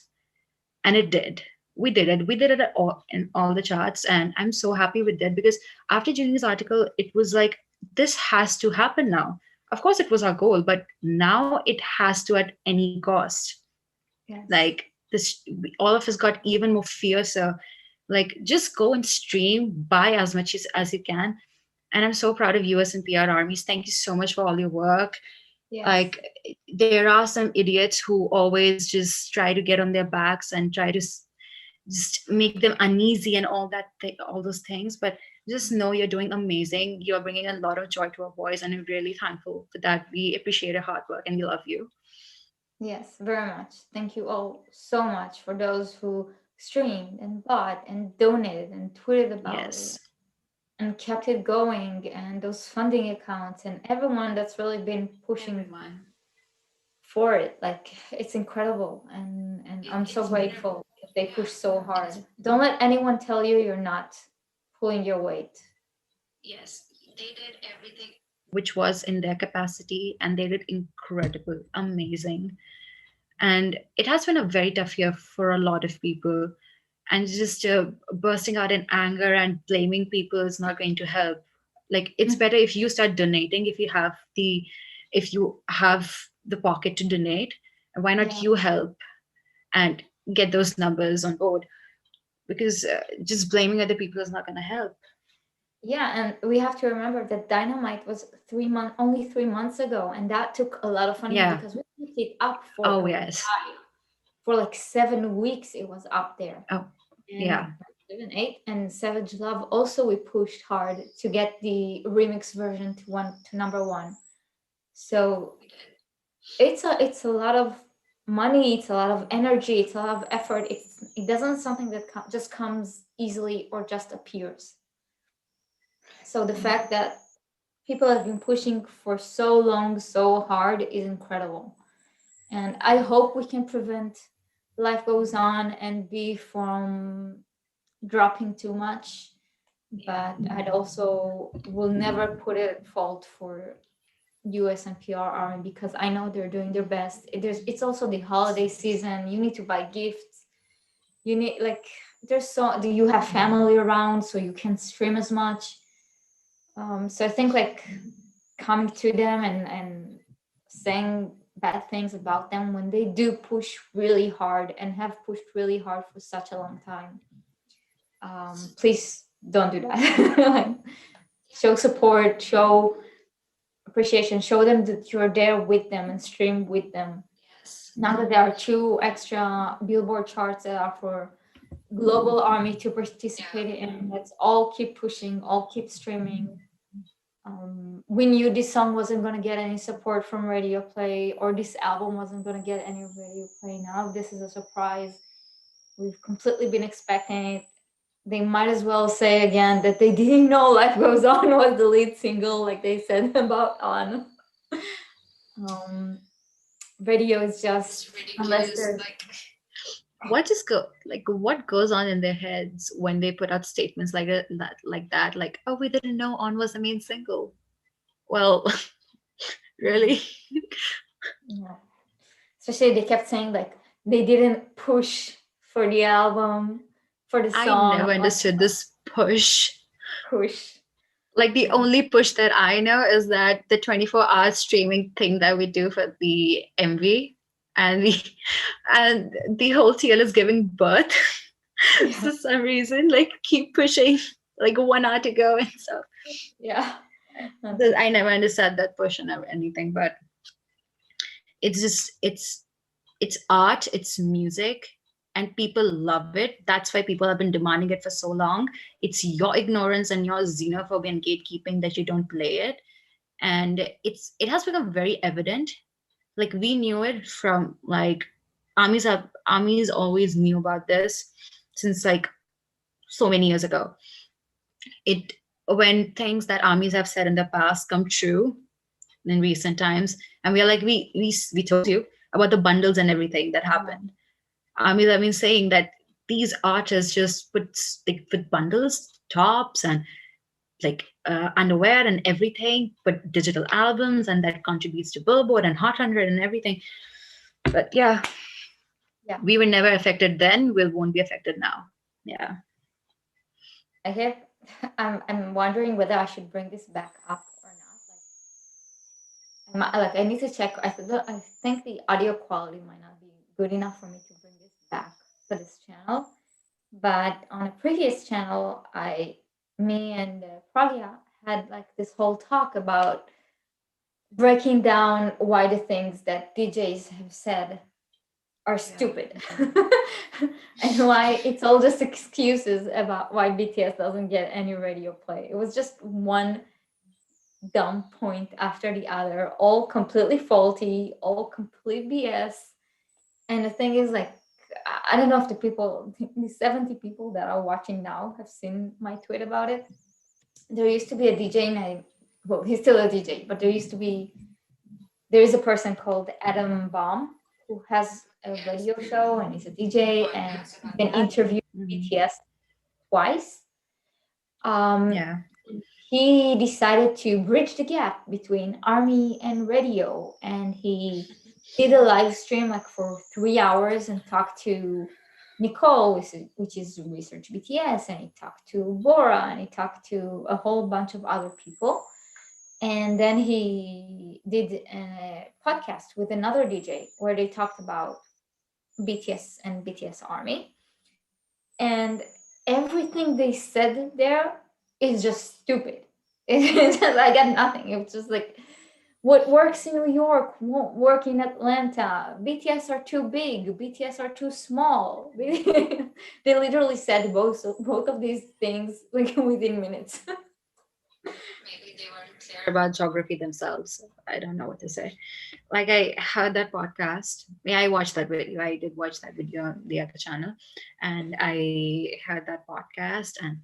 and it did. We did it. We did it in all the charts, and I'm so happy with that because after Junior's article, it was like this has to happen now. Of course, it was our goal, but now it has to at any cost. Yes. Like this, all of us got even more fiercer. Like just go and stream, buy as much as you can. And I'm so proud of US and PR armies. Thank you so much for all your work. Yes. Like there are some idiots who always just try to get on their backs and try to just make them uneasy and all those things, but just know you're doing amazing. You're bringing a lot of joy to our boys, and we're really thankful for that. We appreciate your hard work and we love you. Yes, very much. Thank you all so much for those who streamed and bought and donated and tweeted about it Yes. and kept it going, and those funding accounts and everyone that's really been pushing Everyone. for it. Like it's incredible, and I'm so it's been a grateful that they yeah, push so it's hard. Don't let anyone tell you you're not pulling your weight. yes, they did everything. Which was in their capacity, and they did incredible, amazing. And it has been a very tough year for a lot of people, and just bursting out in anger and blaming people is not going to help. Like it's Mhm. better if you start donating, if you have the pocket to donate, why not Yeah. you help and get those numbers on board, because just blaming other people is not going to help. Yeah, and we have to remember that Dynamite was only 3 months ago, and that took a lot of funding Yeah. because we picked it up for Oh a yes. while. For like 7 weeks, it was up there. Oh And yeah. 7, 8, and Savage Love also we pushed hard to get the remix version to number one. So We did. it's a lot of money, it's a lot of energy, it's a lot of effort. It doesn't something that just comes easily or just appears. So the fact that people have been pushing for so long, so hard is incredible. And I hope we can prevent Life Goes On and be from dropping too much. But I'd also will never put it at fault for US and PR Army because I know they're doing their best. It's also the holiday season. You need to buy gifts. You need like there's so do you have family around so you can stream as much. So I think like coming to them and saying bad things about them when they do push really hard and have pushed really hard for such a long time. Please don't do that. Like, show support, show appreciation, show them that you're there with them and stream with them. Yes. Now that there are two extra Billboard charts that are for global army to participate Yeah. in, let's all keep pushing, all keep streaming. We knew this song wasn't going to get any support from radio play, or this album wasn't going to get any radio play. Now this is a surprise. We've completely been expecting it. They might as well say again that they didn't know Life Goes On was the lead single, like they said about On. Um, radio is just, It's unless ridiculous. there's, Like, what goes on in their heads when they put out statements that, like, oh, we didn't know On was the main single. Well, really? yeah. Especially they kept saying like they didn't push for the album, for the I song, never like understood this push. push. Like, the Yeah. only push that I know is that the 24-hour streaming thing that we do for the MV, and the whole TL is giving birth. Yeah. For some reason, like, keep pushing like 1 hour to go and stuff. Yeah. I never understood that push and anything, but it's just it's art, it's music, and people love it. That's why people have been demanding it for so long. It's your ignorance and your xenophobia and gatekeeping that you don't play it, and it has become very evident. Like, we knew it from, like, armies always knew about this since, like, so many years ago. It When things that armies have said in the past come true in recent times, and we are like, we told you about the bundles and everything that happened. Armies have been saying that these artists just put bundles, tops, and, like, underwear and everything, but digital albums, and that contributes to Billboard and Hot 100 and everything. But yeah, Yeah. we were never affected then. We won't be affected now. Yeah. I guess I'm wondering whether I should bring this back up or not. Like I need to check. I think the audio quality might not be good enough for me to bring this back for this channel. But on a previous channel, me and Pragya had like this whole talk about breaking down why the things that DJs have said are stupid and why it's all just excuses about why BTS doesn't get any radio play. It was just one dumb point after the other, all completely faulty, all complete BS. And the thing is, like, I don't know if the 70 people that are watching now have seen my tweet about it. There used to be a DJ named, well, he's still a DJ, but there is a person called Adam Baum who has a radio show and he's a DJ and he's been interviewed BTS twice. Yeah. He decided to bridge the gap between army and radio, and he did a live stream like for 3 hours and talked to Nicole, which is research BTS, and he talked to Bora, and he talked to a whole bunch of other people. And then he did a podcast with another DJ where they talked about BTS and BTS Army. And everything they said there is just stupid. It's just, I got nothing. It's just like what works in New York won't work in Atlanta. BTS are too big. BTS are too small. They literally said both of these things like within minutes. maybe they weren't clear. About geography themselves. I don't know what to say. Like, I heard that podcast. Yeah, I watched that video. I did watch that video on the other channel, and I heard that podcast, and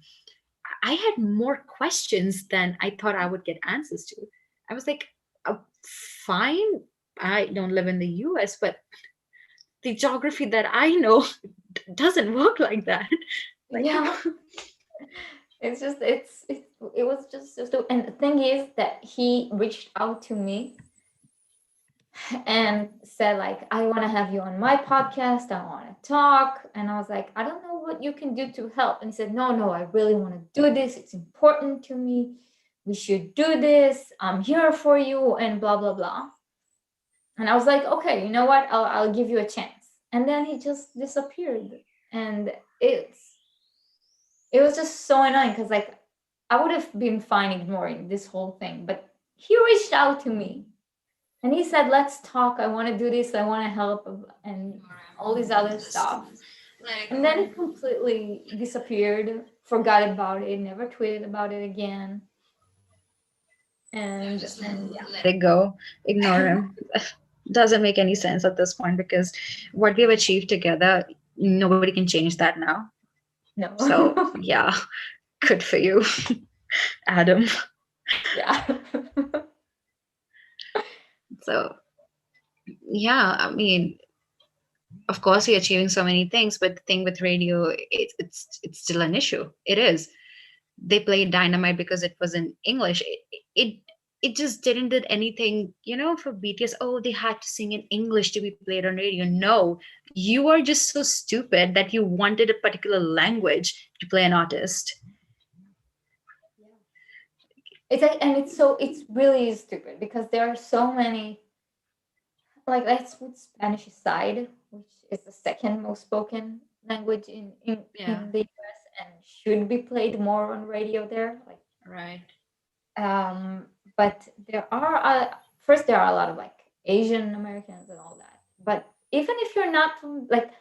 I had more questions than I thought I would get answers to. I was like, fine, I don't live in the US, but the geography that I know doesn't work like that. Like, Yeah. It's just it was just so, and the thing is that he reached out to me and said like, I want to have you on my podcast, I want to talk. And I was like, I don't know what you can do to help. And he said, no, I really want to do this, it's important to me, we should do this, I'm here for you, and blah blah blah. And I was like, okay, you know what, I'll give you a chance. And then he just disappeared. And it was just so annoying because like I would have been fine ignoring this whole thing, but he reached out to me and he said, let's talk, I want to do this, I want to help, and all these other stuff. Like, And then it completely disappeared, forgot about it, never tweeted about it again. And just yeah. let it go, ignore him. Doesn't make any sense at this point, because what we've achieved together, nobody can change that now. No. So yeah, good for you, Adam. Yeah. So Yeah, I mean, of course we're achieving so many things, but the thing with radio, it's still an issue. It is. They played Dynamite because it was in English. It it just didn't did anything, for BTS. Oh, they had to sing in English to be played on radio. No, you are just so stupid that you wanted a particular language to play an artist. Yeah. It's like, and it's really stupid because there are so many. Like, let's put Spanish aside, which is the second most spoken language Yeah, in the US and should be played more on radio there. Like, right. um, but there are first there are a lot of like Asian Americans and all that. But even if you're not from, like,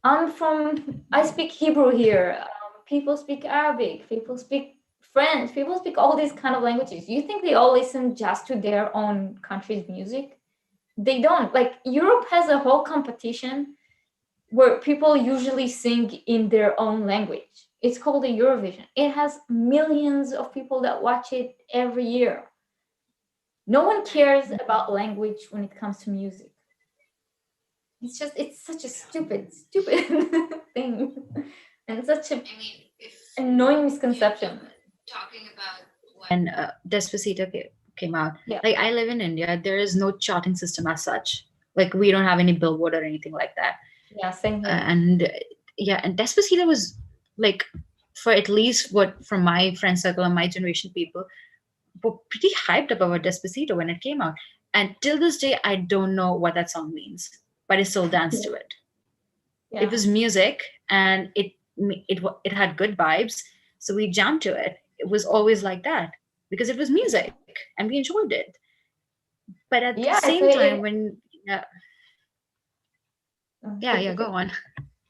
I speak Hebrew here. People speak Arabic. People speak French. People speak all these kind of languages. You think they all listen just to their own country's music? They don't. Like, Europe has a whole competition where people usually sing in their own language. It's called the Eurovision. It has millions of people that watch it every year. No one cares about language when it comes to music. It's such a stupid thing, and such a I mean, if annoying you're misconception. talking about When Despacito came out, Yeah, like I live in India, there is no charting system as such. Like we don't have any Billboard or anything like that. yeah, same here. And yeah, and Despacito was like, for at least what from my friend circle and my generation people, were pretty hyped up about Despacito when it came out. And till this day, I don't know what that song means, but I still dance to it. It Yeah, was music, and it had good vibes, so we jammed to it. It was always like that because it was music and we enjoyed it. But at the yeah. same time, when yeah, yeah, Keep go it. on.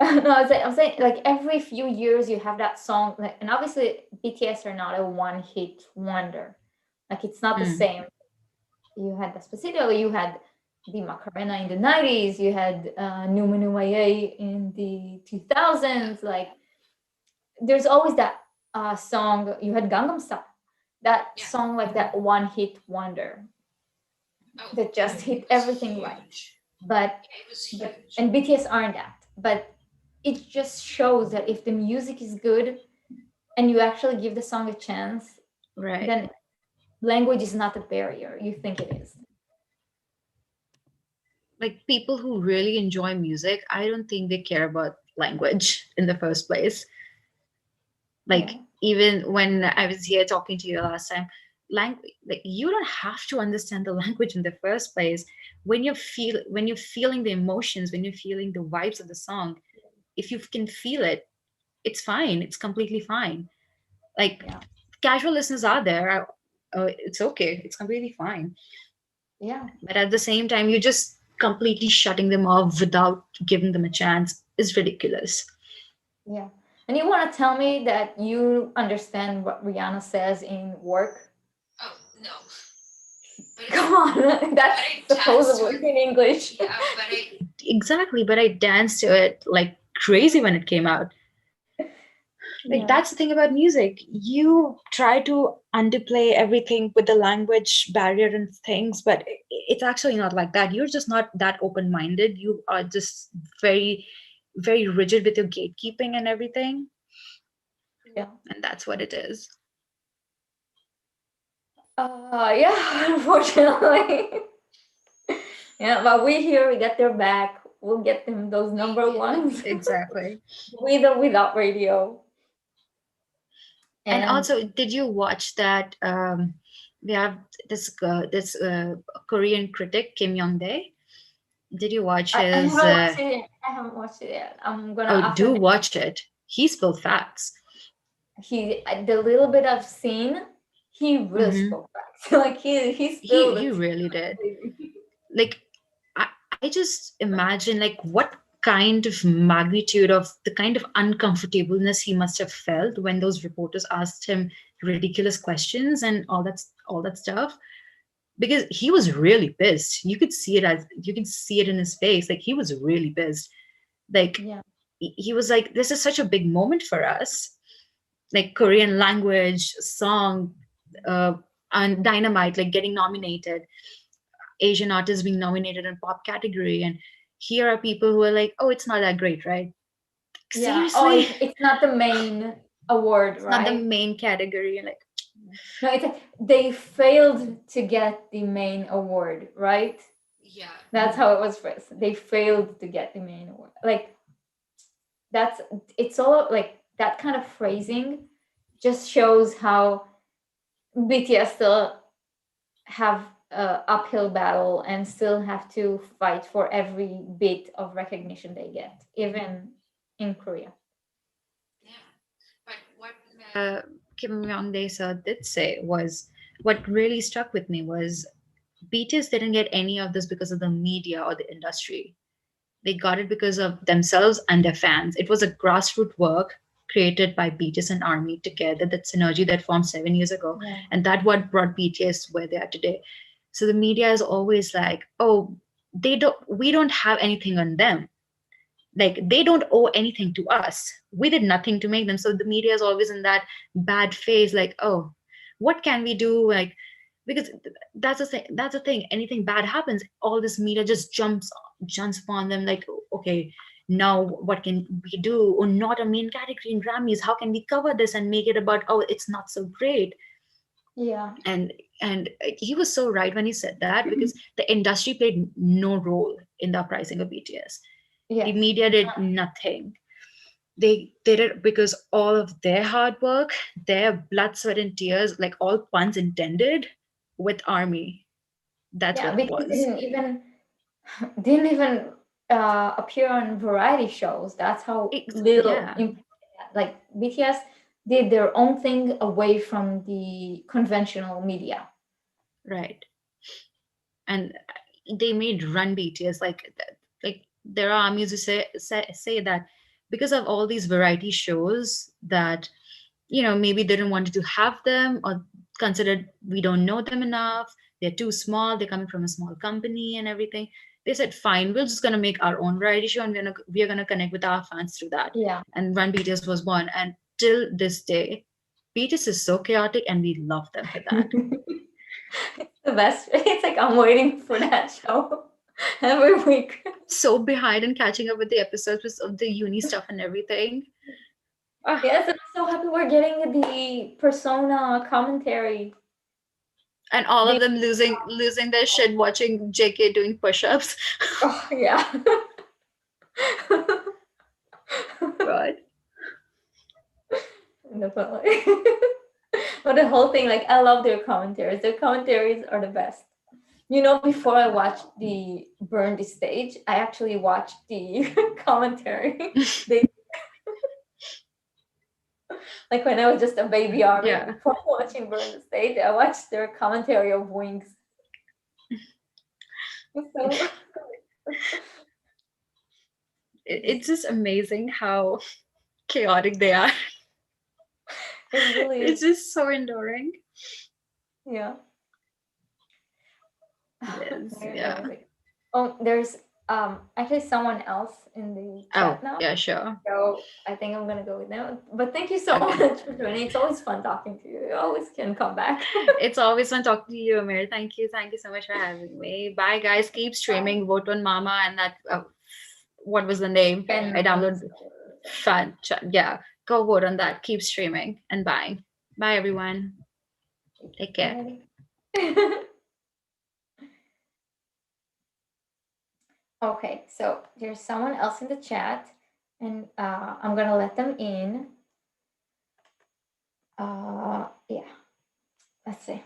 No, I'm saying, like, every few years you have that song, like, and obviously BTS are not a one hit wonder. Like, it's not the Mm, same. You had Despacito, you had the Macarena in the 90s, you had Numa Numa Ye in the 2000s. Like, there's always that song. You had Gangnam Style, that yeah, song, like that one hit wonder oh, that just it hit was everything right. huge. But Yeah, it was but huge. and BTS aren't that. But it just shows that if the music is good and you actually give the song a chance, right. then language is not a barrier. You think it is. Like people who really enjoy music, I don't think they care about language in the first place. Like Yeah. even when I was here talking to you last time, like you don't have to understand the language in the first place. When you're feeling the emotions, when you're feeling the vibes of the song, if you can feel it, it's fine. It's completely fine. Like Yeah. casual listeners are there. It's okay. It's completely fine. Yeah. But at the same time, you're just completely shutting them off without giving them a chance is ridiculous. Yeah. And you want to tell me that you understand what Rihanna says in work? Oh no, but Come on, but that's I danced to supposedly it. in English. Yeah, but I Exactly, but I danced to it like crazy when it came out. Like Yeah. that's the thing about music. You try to underplay everything with the language barrier and things, but it's actually not like that. You're just not that open-minded. You are just very, very rigid with your gatekeeping and everything, Yeah. and that's what it is. Yeah, unfortunately. Yeah, but we here, we get their back. We'll get them those number ones Exactly. with or without radio. And And also, did you watch that? We have this Korean critic Kim Young Dae. Did you watch I his? haven't watched it yet. I haven't watched it yet. I'm gonna Oh, after do this. watch it. He spilled facts. The little bit I've seen, he really Hmm. spoke back. Like, he He spilled the he tea really did. completely. Like I just imagine like what kind of magnitude of the kind of uncomfortableness he must have felt when those reporters asked him ridiculous questions and all that stuff, because he was really pissed. You could see it in his face. Like he was really pissed. Like Yeah. he was like, this is such a big moment for us, like Korean language song, uh and Dynamite like getting nominated. Asian artists being nominated in pop category, and here are people who are like, oh, it's not that great, right? Yeah. Oh, Seriously, it's not the main award, it's not the right? main category. Like, No, it's they failed to get the main award, right? Yeah. That's how it was first. They failed to get the main award. Like that's it's all like that kind of phrasing just shows how BTS still have a uphill battle and still have to fight for every bit of recognition they get, even in Korea. Yeah. But what uh, Kim Myung sir did say was, what really struck with me was BTS didn't get any of this because of the media or the industry. They got it because of themselves and their fans. It was a grassroots work created by BTS and Army together, that synergy that formed 7 years ago. Yeah. And that what brought BTS where they are today. So the media is always like, oh, we don't have anything on them. Like they don't owe anything to us. We did nothing to make them. So the media is always in that bad phase, like, oh, what can we do? Like, because that's the thing. Anything bad happens, all this media just jumps upon them, like, okay, now what can we do? Or not a main category in Grammys, how can we cover this and make it about, oh, it's not so great? Yeah. And he was so right when he said that, because the industry played no role in the uprising of BTS. The Yes. media did nothing. They did it because all of their hard work, their blood, sweat, and tears, like all puns intended, with Army. That's Yeah, what it because was. didn't even appear on variety shows. That's how little Yeah, impact they had. Like BTS did their own thing away from the conventional media. right. And they made Run BTS like there are armies who say that because of all these variety shows that, maybe they didn't want to have them, or considered we don't know them enough, they're too small, they're coming from a small company and everything. They said, fine, we're just going to make our own variety show, and we are going to connect with our fans through that. Yeah. And Run BTS was one, and till this day BTS is so chaotic, and we love them for that. It's the best. It's like I'm waiting for that show every week. So behind and catching up with the episodes of the uni stuff and everything. Ah, Yes, and I'm so happy we're getting the persona commentary. and all of They, them losing their shit watching JK doing push-ups. oh yeah. God. Definitely. But the whole thing, like I love their commentaries. Their commentaries are the best. Before I watched the Burn the Stage, I actually watched the commentary. They like when I was just a baby army Yeah. before watching Burn the Stage, I watched their commentary of Wings. So It's just amazing how chaotic they are. it really It's is. just so enduring. Yeah. It is, Very yeah. amazing. Oh, there's actually someone else in the Oh, chat now. yeah, sure. So I think I'm gonna go with them. But thank you so Okay. much for joining. It's always fun talking to you. You always can come back. It's always fun talking to you, Amir. Thank you so much for having me. Bye, guys. Keep streaming. Vote on Mama and that. What was the name? Pen I names. downloaded. Fun. Yeah, go vote on that. Keep streaming and buying. Bye, everyone. Take care. Bye. Okay, so there's someone else in the chat, and I'm gonna let them in. Yeah, let's see.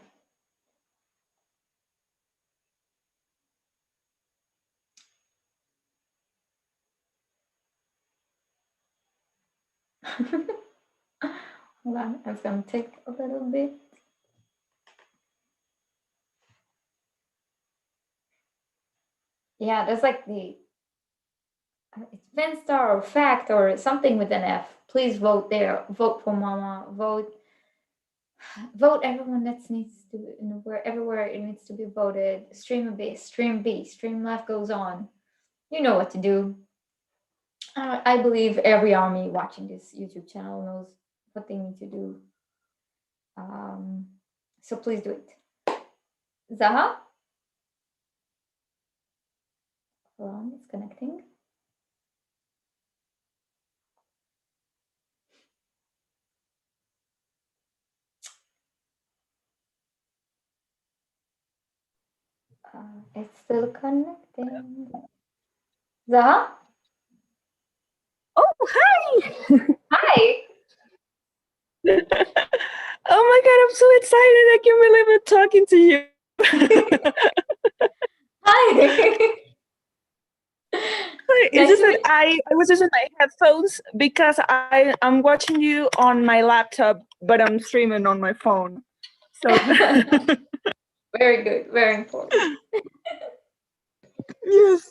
Hold on, it's gonna take a little bit. Yeah, there's like it's Finstar or Fact or something with an F. Please vote there. Vote for Mama. Vote everyone that needs to everywhere it needs to be voted. Stream a B, stream B, stream life goes on. You know what to do. I believe every army watching this YouTube channel knows what they need to do. So please do it. Zaha? Hold on, it's connecting. It's still connecting. Zaha? Oh, hi! Hi! Oh my god, I'm so excited. I can't believe I'm talking to you. Hi! It's Nice just to that meet I was using my headphones because I'm watching you on my laptop, but I'm streaming on my phone. So Very good, very important. yes.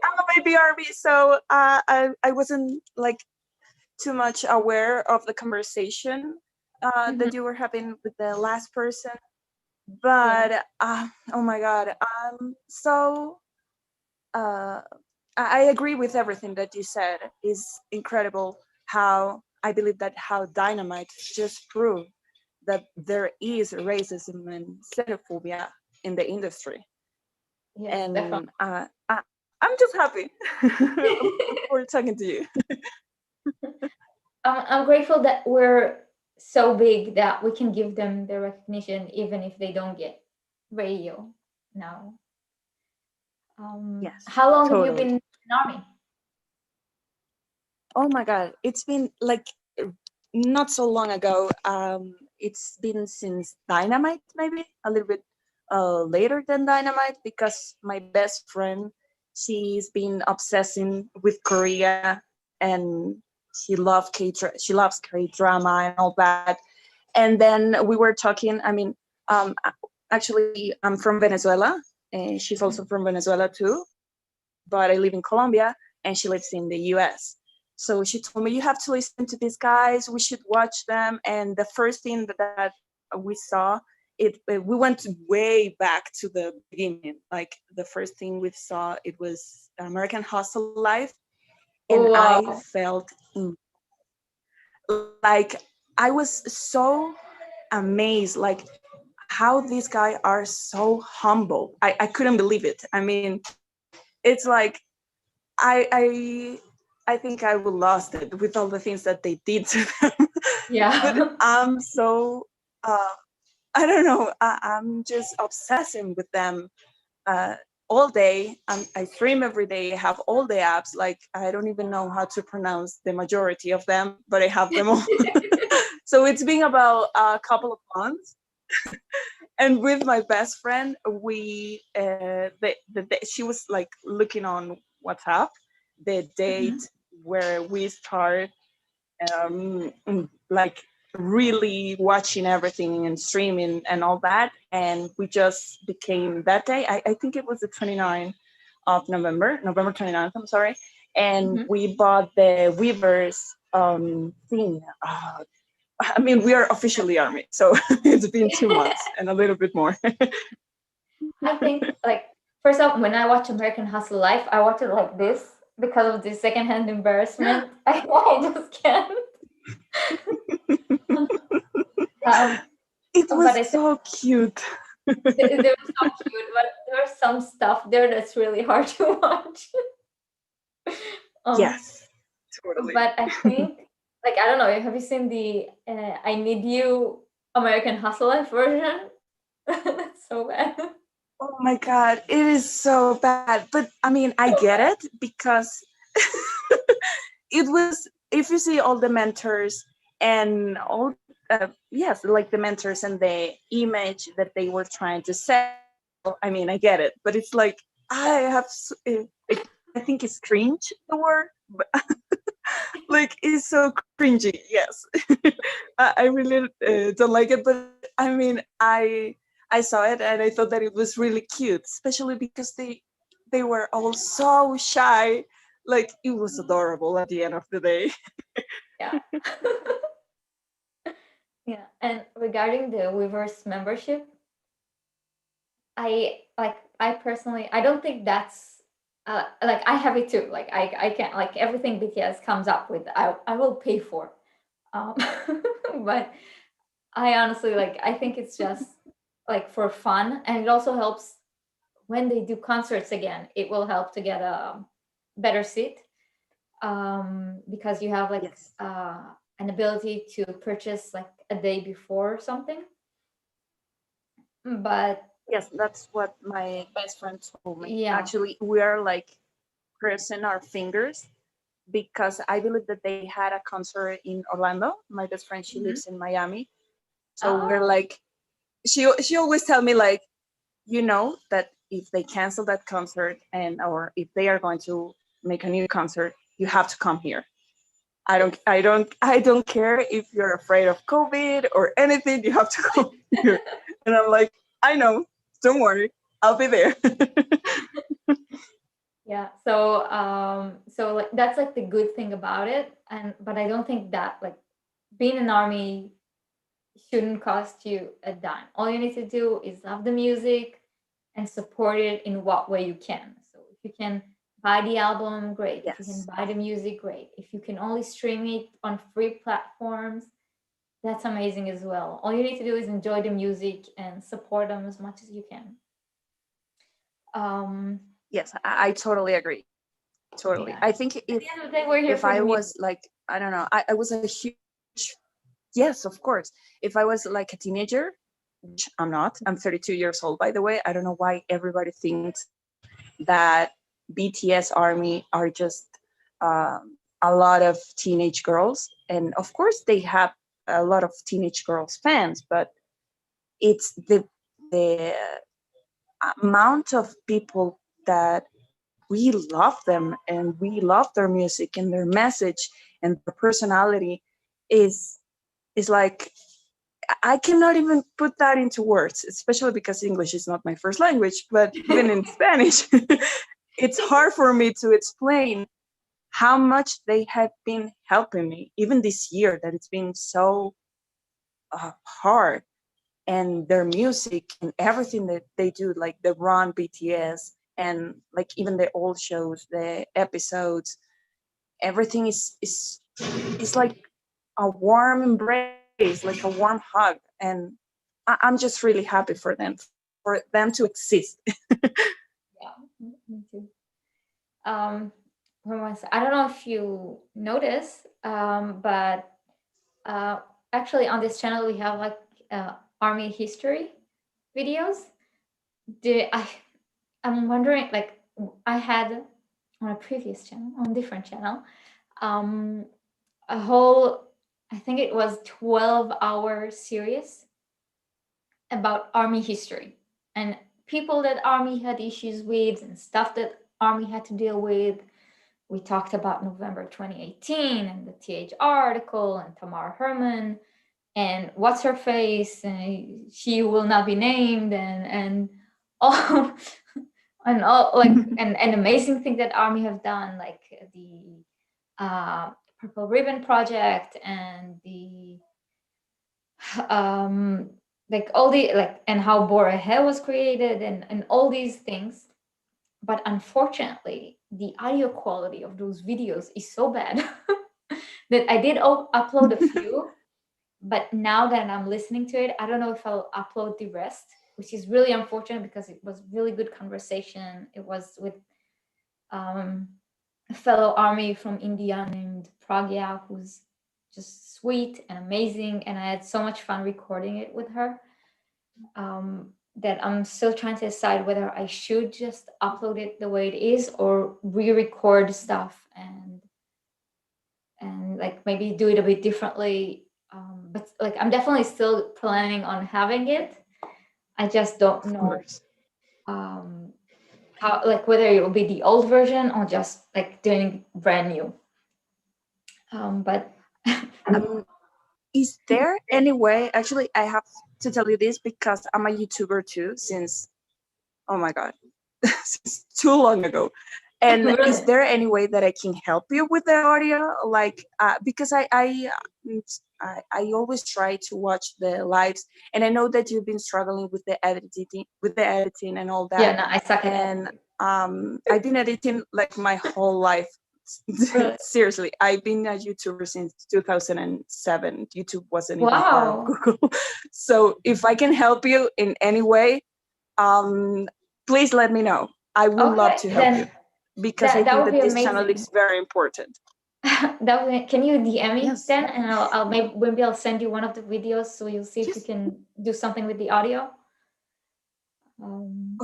I'm a baby army, so I wasn't like too much aware of the conversation that you were having with the last person. But oh my god, so uh, I agree with everything that you said. It's incredible how I believe that how Dynamite just proved that there is racism and xenophobia in the industry. Yes, And definitely. I'm just happy for talking to you. I'm grateful that we're so big that we can give them the recognition even if they don't get radio now. Yes, How long have you totally. been in army? Oh my god, it's been like not so long ago. It's been since Dynamite, maybe a little bit later than Dynamite, because my best friend, she's been obsessing with Korea, and she loves K drama and all that. And then we were talking. I mean, actually, I'm from Venezuela, and she's also from Venezuela too, but I live in Colombia and she lives in the US. So she told me, you have to listen to these guys, we should watch them. And the first thing that we saw, we went way back to the beginning. Like the first thing we saw, it was American Hustle Life. And I Wow. felt like I was so amazed, like how these guys are so humble. I couldn't believe it. I mean, it's like I I I think I would lost it with all the things that they did to them. But Yeah. I'm so I don't know. I'm just obsessing with them uh, all day. I stream every day. I have all the apps. Like I don't even know how to pronounce the majority of them, but I have them all. So it's been about a couple of months. And with my best friend, we she was like looking on WhatsApp the date where we start like really watching everything and streaming and all that. And we just became that day. I think it was the 29th of November 29th, I'm sorry. And we bought the Weavers thing. I mean, we are officially army, so it's been 2 months and a little bit more. I think like first off, when I watch American Hustle Life, I watch it like this because of the secondhand embarrassment. I just can't. um, It but was I think so cute. they're so cute, but there's some stuff there that's really hard to watch. um, Yes, totally. but I think like I don't know. Have you seen the "I Need You" American Hustle Life version? That's so bad. Oh my god, it is so bad. But I mean, I So get bad. it because it was, if you see all the mentors and all, yes, like the mentors and the image that they were trying to sell. I mean, I get it, but it's like, I have, I think it's cringe, the word. But like, it's so cringy, yes. I really don't like it, but I mean, I saw it and I thought that it was really cute, especially because they were all so shy. Like it was adorable at the end of the day. Yeah. Yeah. And regarding the Weavers membership, I personally I don't think that's like I have it too. Like I can't like everything BTS comes up with I will pay for. Um but I honestly like I think it's just like for fun and it also helps when they do concerts again, it will help to get a better seat, because you have like Yes. an ability to purchase like a day before or something. But Yes, that's what my best friend told me. yeah. Actually, we are like crossing our fingers because I believe that they had a concert in Orlando. My best friend, she Mhm. lives in Miami. So Oh, we're like, she always tell me like, you know, that if they cancel that concert or if they are going to make a new concert, you have to come here. I don't care if you're afraid of COVID or anything, you have to come here. And I'm like, I know, don't worry, I'll be there. yeah. So like that's like the good thing about it. But I don't think that like being an army shouldn't cost you a dime. All you need to do is love the music and support it in what way you can. So if you can buy the album, great. If you can Yes. buy the music, great. If you can only stream it on free platforms, that's amazing as well. All you need to do is enjoy the music and support them as much as you can. Um, Yes, I totally agree. Totally. yeah. I think At the end of the day, we're here if for the I music. was like, I don't know, I was a huge, yes, of course. If I was like a teenager, which I'm not, I'm 32 years old, by the way. I don't know why everybody thinks that BTS Army are just a lot of teenage girls. And of course, they have a lot of teenage girls fans, but it's the amount of people that we love them and we love their music and their message and their personality is like I cannot even put that into words, especially because English is not my first language, but even in Spanish, it's hard for me to explain how much they have been helping me, even this year that it's been so hard. And their music and everything that they do, like the Run BTS and like even the old shows, the episodes, everything is like a warm embrace, like a warm hug. And I'm just really happy for them to exist. Yeah, me too. Um, I don't know if you notice, but uh, actually on this channel we have like army history videos. Do I'm wondering, like I had on a previous channel, on a different channel, um, a whole, I think it was 12-hour series about army history and people that army had issues with and stuff that army had to deal with. We talked about November 2018 and the TH article and Tamar Herman and what's her face, and she will not be named, and all and all like and amazing thing that army have done, like the Purple Ribbon Project and the um like all the like and how Bora Hair was created and all these things. But unfortunately, the audio quality of those videos is so bad that I did upload a few, but now that I'm listening to it, I don't know if I'll upload the rest, which is really unfortunate because it was really good conversation. It was with a fellow army from India named Pragya, who's just sweet and amazing, and I had so much fun recording it with her. That I'm still trying to decide whether I should just upload it the way it is or re-record stuff and like maybe do it a bit differently. But like I'm definitely still planning on having it. I just don't Of know course. how, like whether it will be the old version or just like doing brand new. But Um, is there any way? Actually, I have to tell you this because I'm a YouTuber too since, oh my God, since too long ago. And is really, there any way that I can help you with the audio? Like, because I always try to watch the lives, and I know that you've been struggling with the editing and all yeah, that. no, I suck at And editing. I've been editing like my whole life. Really? Seriously, I've been a YouTuber since 2007. YouTube wasn't even part of Wow. Google. So if I can help you in any way, um, please let me know. I would love to help you, then because I that think would that be this channel amazing. is very important. Can you DM me Yes. then, and I'll maybe I'll send you one of the videos so you'll see if you Yes. can do something with the audio.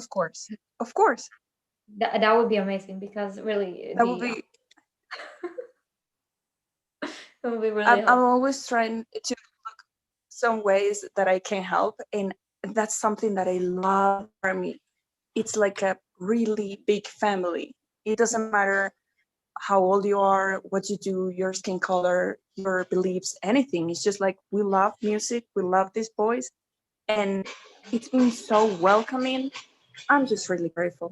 Of course. Of course. That would be amazing, because really That would be. it would be really I'm helpful. always trying to look some ways that I can help, and that's something that I love for me. It's like a really big family. It doesn't matter how old you are, what you do, your skin color, your beliefs, anything. It's just like, we love music, we love these boys, and it's been so welcoming. I'm just really grateful.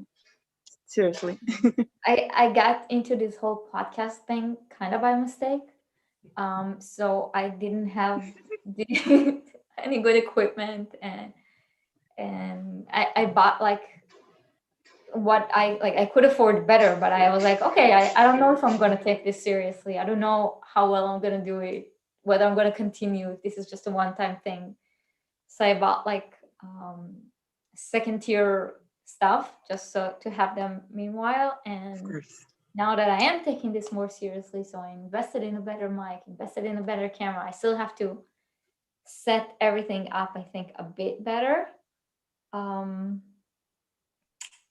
Seriously. I got into this whole podcast thing kind of by mistake. So I didn't have any good equipment, and I bought like what I could afford better, but I was like, okay, I don't know if I'm gonna take this seriously. I don't know how well I'm gonna do it, whether I'm gonna continue, if this is just a one-time thing. So I bought like second tier stuff just so to have them meanwhile. And now that I am taking this more seriously, so I invested in a better mic, invested in a better camera. I still have to set everything up, I think, a bit better.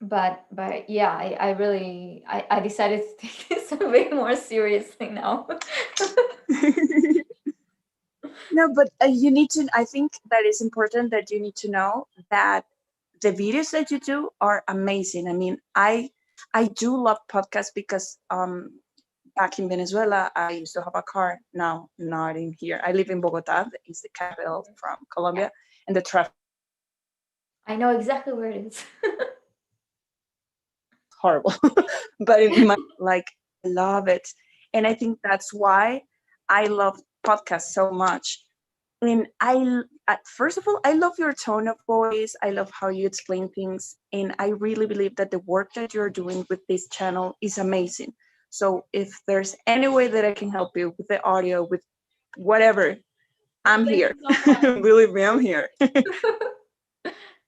But yeah, I really I decided to take this a bit more seriously now. No, but you need to, I think that is important, that you need to know that the videos that you do are amazing. I mean, I do love podcasts because back in Venezuela, I used to have a car. Now, not in here. I live in Bogota. It's the capital from Colombia, and the traffic I know exactly where it is. is horrible. But in my, like, I love it, and I think that's why I love podcasts so much. And first of all, I love your tone of voice. I love how you explain things, and I really believe that the work that you're doing with this channel is amazing. So if there's any way that I can help you with the audio, with whatever, I'm Thank here. you so much. Believe me, I'm here.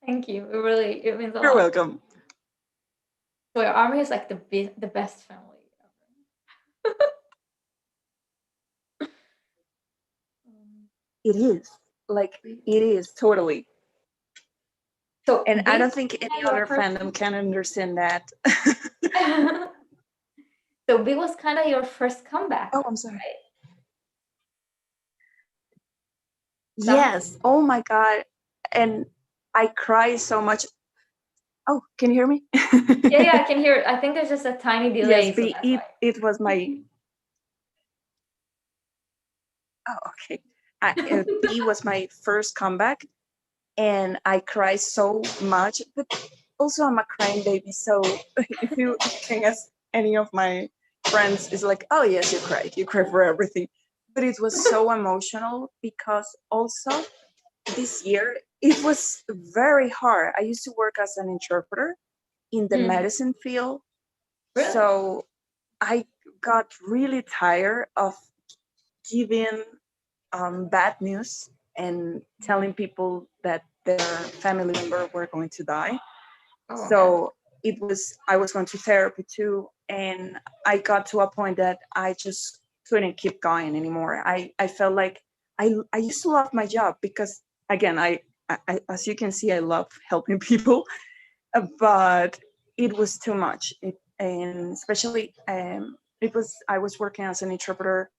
Thank you. It means a You're lot. welcome. So your army is like the best family ever. It is. Like, it is totally. So And I this don't think any your other first. fandom can understand that. So Big was kind of your first comeback, Oh, I'm sorry. right? Yes. Oh my God. And I cry so much. Oh, can you hear me? Yeah, I can hear it. I think there's just a tiny delay, Yes, so that's why. it was my. Oh, okay. B was my first comeback, and I cried so much. But also, I'm a crying baby, so if you can ask any of my friends, it's like, oh yes, you cry for everything. But it was so emotional because also this year it was very hard. I used to work as an interpreter in the medicine field, Really? so I got really tired of giving bad news and telling people that their family member were going to die. Oh, So I was going to therapy too, and I got to a point that I just couldn't keep going anymore. I felt like I used to love my job because, again, I as you can see, I love helping people, but it was too much. And especially I was working as an interpreter,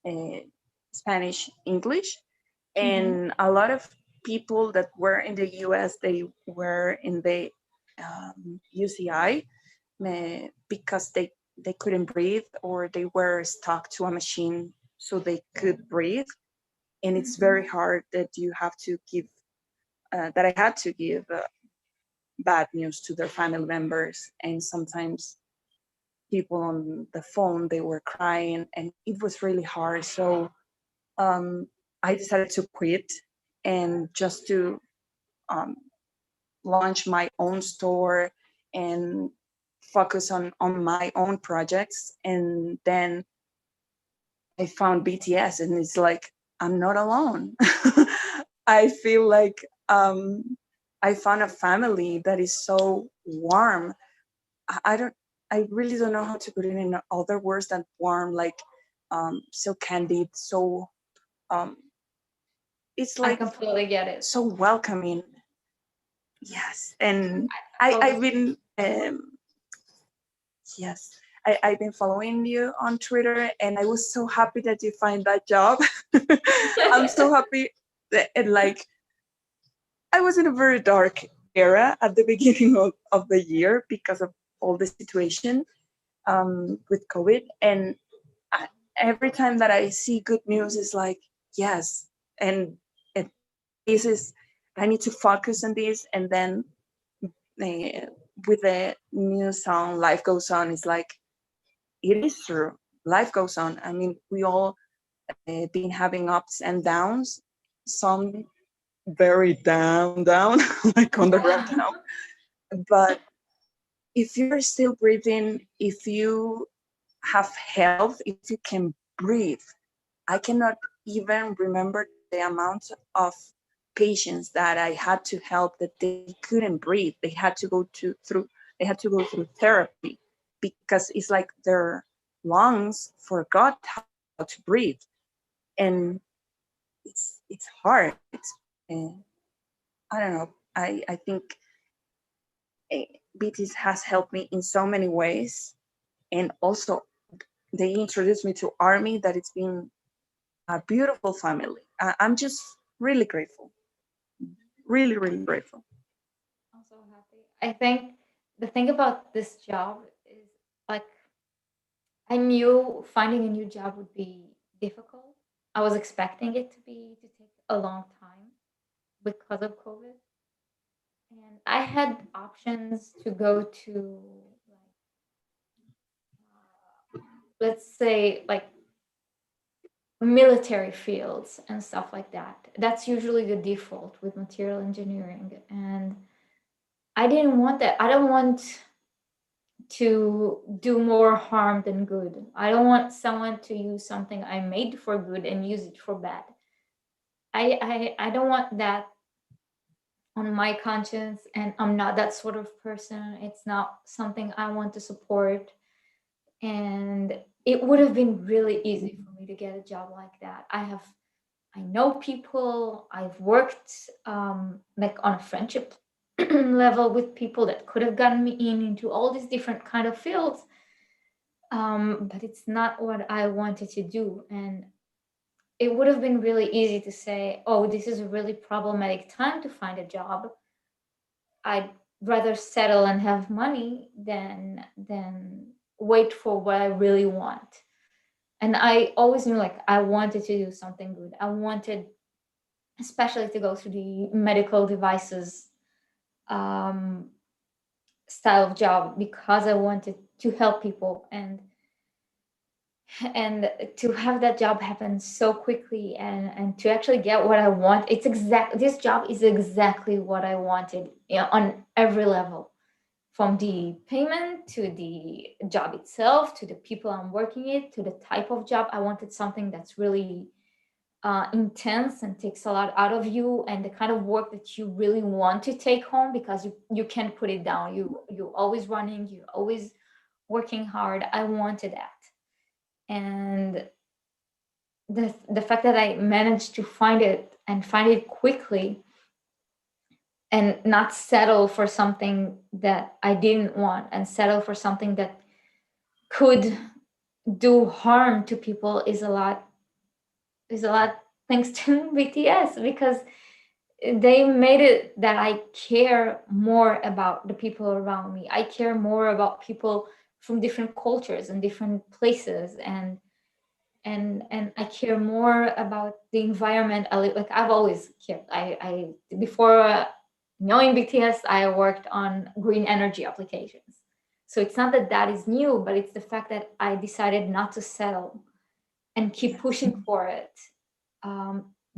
uh, Spanish English, and a lot of people that were in the US, they were in the UCI because they couldn't breathe, or they were stuck to a machine so they could breathe. And it's very hard that you have to give that I had to give bad news to their family members, and sometimes people on the phone, they were crying, and it was really hard. So I decided to quit and just to um, launch my own store and focus on my own projects. And then I found BTS, and it's like, I'm not alone. I feel like I found a family that is so warm. I really don't know how to put it in other words than warm, like so candid, so um, it's I like completely get it. so welcoming. Yes, and Totally. I've been yes, I've been following you on Twitter, and I was so happy that you find that job. I'm so happy that, and like, I was in a very dark era at the beginning of the year because of all the situation with COVID. And every time that I see good news, is like, yes, and it, this is, I need to focus on this. And then uh, with the new song, Life Goes On, it's like, it is true. Life goes on. I mean, we all been having ups and downs, some very down, like on the ground Yeah. now. But if you're still breathing, if you have health, if you can breathe, I cannot even remember the amount of patients that I had to help that they couldn't breathe. They had to go through therapy because it's like their lungs forgot how to breathe, and it's hard. Uh, I don't know. I think BTS has helped me in so many ways, and also they introduced me to Army. That it's been a beautiful family. I'm just really grateful, really, really grateful. I'm so happy. I think the thing about this job is like I knew finding a new job would be difficult. I was expecting it to take a long time because of COVID. And I had options to go to like let's say like military fields and stuff like that. That's usually the default with material engineering. And I didn't want that. I don't want to do more harm than good. I don't want someone to use something I made for good and use it for bad. I don't want that on my conscience, and I'm not that sort of person. It's not something I want to support. And it would have been really easy for me to get a job like that. I know people. I've worked like on a friendship level with people that could have gotten me into all these different kind of fields. But it's not what I wanted to do. And it would have been really easy to say, oh, this is a really problematic time to find a job. I'd rather settle and have money than wait for what I really want. And I always knew like I wanted to do something good. I wanted especially to go through the medical devices um, style of job because I wanted to help people and to have that job happen so quickly and to actually get what I want. This job is exactly what I wanted, you know, on every level, from the payment to the job itself to the people I'm working with to the type of job. I wanted something that's really intense and takes a lot out of you, and the kind of work that you really want to take home because you can't put it down. You're always running, you're always working hard. I wanted that. And the fact that I managed to find it and find it quickly and not settle for something that I didn't want and settle for something that could do harm to people is a lot thanks to BTS, because they made it that I care more about the people around me. I care more about people from different cultures and different places, and I care more about the environment. Like I've always cared. I before knowing BTS, I worked on green energy applications. So it's not that that is new, but it's the fact that I decided not to settle and keep pushing for it,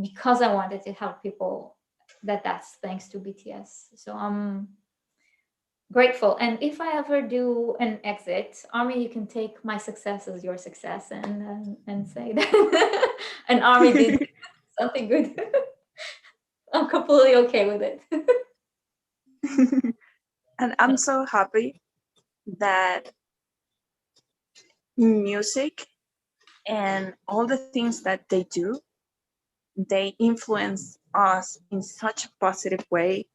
because I wanted to help people. That's thanks to BTS. So I'm grateful. And if I ever do an exit, Army, you can take my success as your success and say that an Army did something good. I'm completely okay with it. And I'm so happy that music and all the things that they do, they influence us in such a positive way.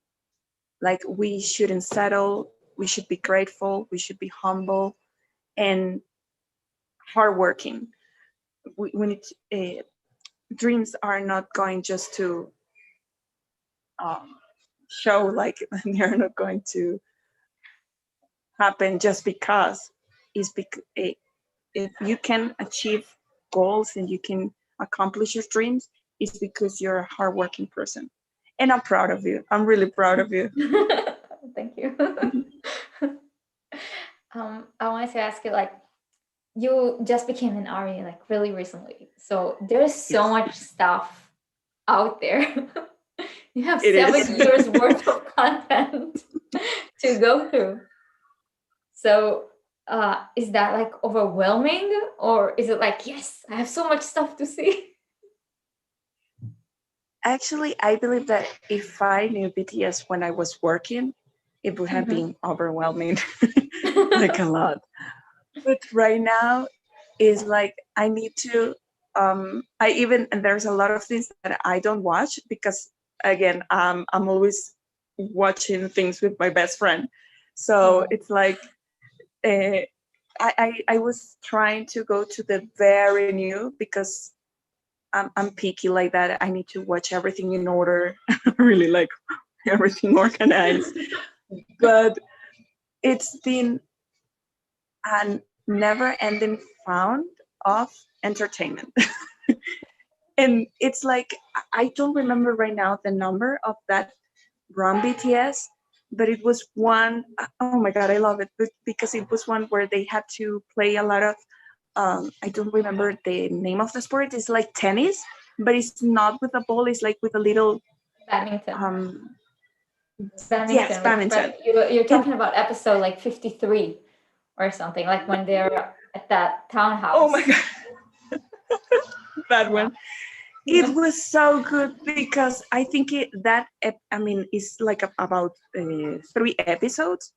Like we shouldn't settle, we should be grateful, we should be humble and hardworking. We need dreams are not going just to um, show, like they're not going to happen just because. Is because if you can achieve goals and you can accomplish your dreams, it's because you're a hardworking person. And I'm proud of you. I'm really proud of you. Thank you. I wanted to ask you, like, you just became an ARI like really recently, so there's so Yes. much stuff out there. You have It is. 7 years worth of content to go through. So, is that like overwhelming, or is it like, yes, I have so much stuff to see? Actually, I believe that if I knew BTS when I was working, it would have been overwhelming, like a lot. But right now, is like I need to. I even and there's a lot of things that I don't watch because again, I'm always watching things with my best friend. So Oh. it's like uh, I was trying to go to the very new because I'm picky like that. I need to watch everything in order, really like everything organized. But it's been a never ending found of entertainment. And it's like, I don't remember right now the number of that run BTS, but it was one, oh my God, I love it because it was one where they had to play a lot of, I don't remember the name of the sport. It's like tennis, but it's not with a ball. It's like with a little, Badminton. um, Badminton. yes, badminton. But you're talking about episode like 53 or something, like when they're at that townhouse. Oh my God, that one. It was so good because I think I mean, it's like about 3 episodes,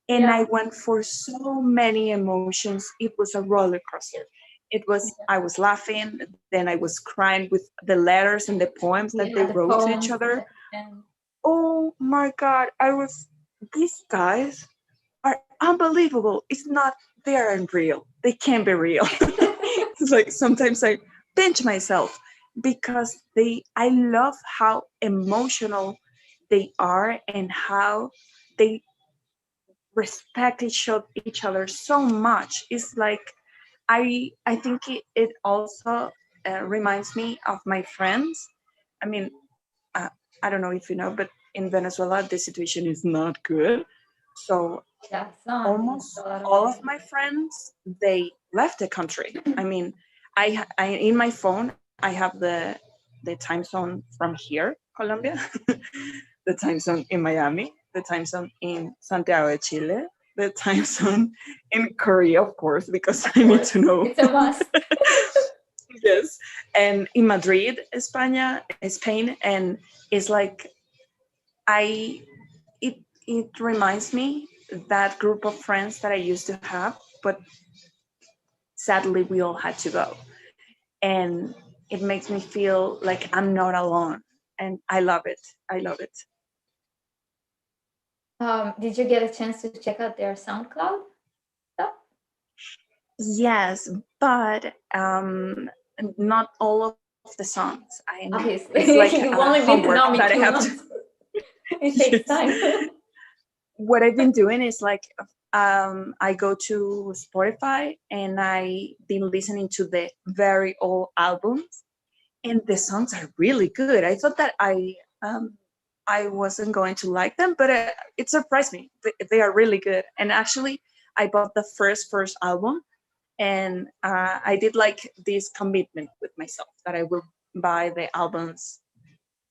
and Yeah. I went for so many emotions. It was a roller coaster. It was, I was laughing, then I was crying with the letters and the poems that they Yeah, the wrote to each poems other. and Oh my God, these guys are unbelievable. It's not, they aren't real. They can't be real. It's like sometimes I pinch myself because I love how emotional they are and how they respect each other so much. It's like I think it also reminds me of my friends. I mean, uh, I don't know if you know, but in Venezuela the situation is not good. So yeah, it's almost a lot of all of my friends, they left the country. I mean, I in my phone I have the time zone from here, Colombia, the time zone in Miami, the time zone in Santiago de Chile, the time zone in Korea, of course, because I need to know. It's a must. Yes, and in Madrid, Spain, and it's like I it reminds me that group of friends that I used to have, but sadly we all had to go, and it makes me feel like I'm not alone, and I love it. I love it. Did you get a chance to check out their SoundCloud stuff? Yes, but not all of the songs. It's Obviously, like you've only been homework to NAMI that I 2 have to. months. It takes Yes. time. What I've been doing is like I go to Spotify and I've been listening to the very old albums, and the songs are really good. I thought that I wasn't going to like them, but it surprised me. They are really good. And actually, I bought the first album, and I did like this commitment with myself that I will buy the albums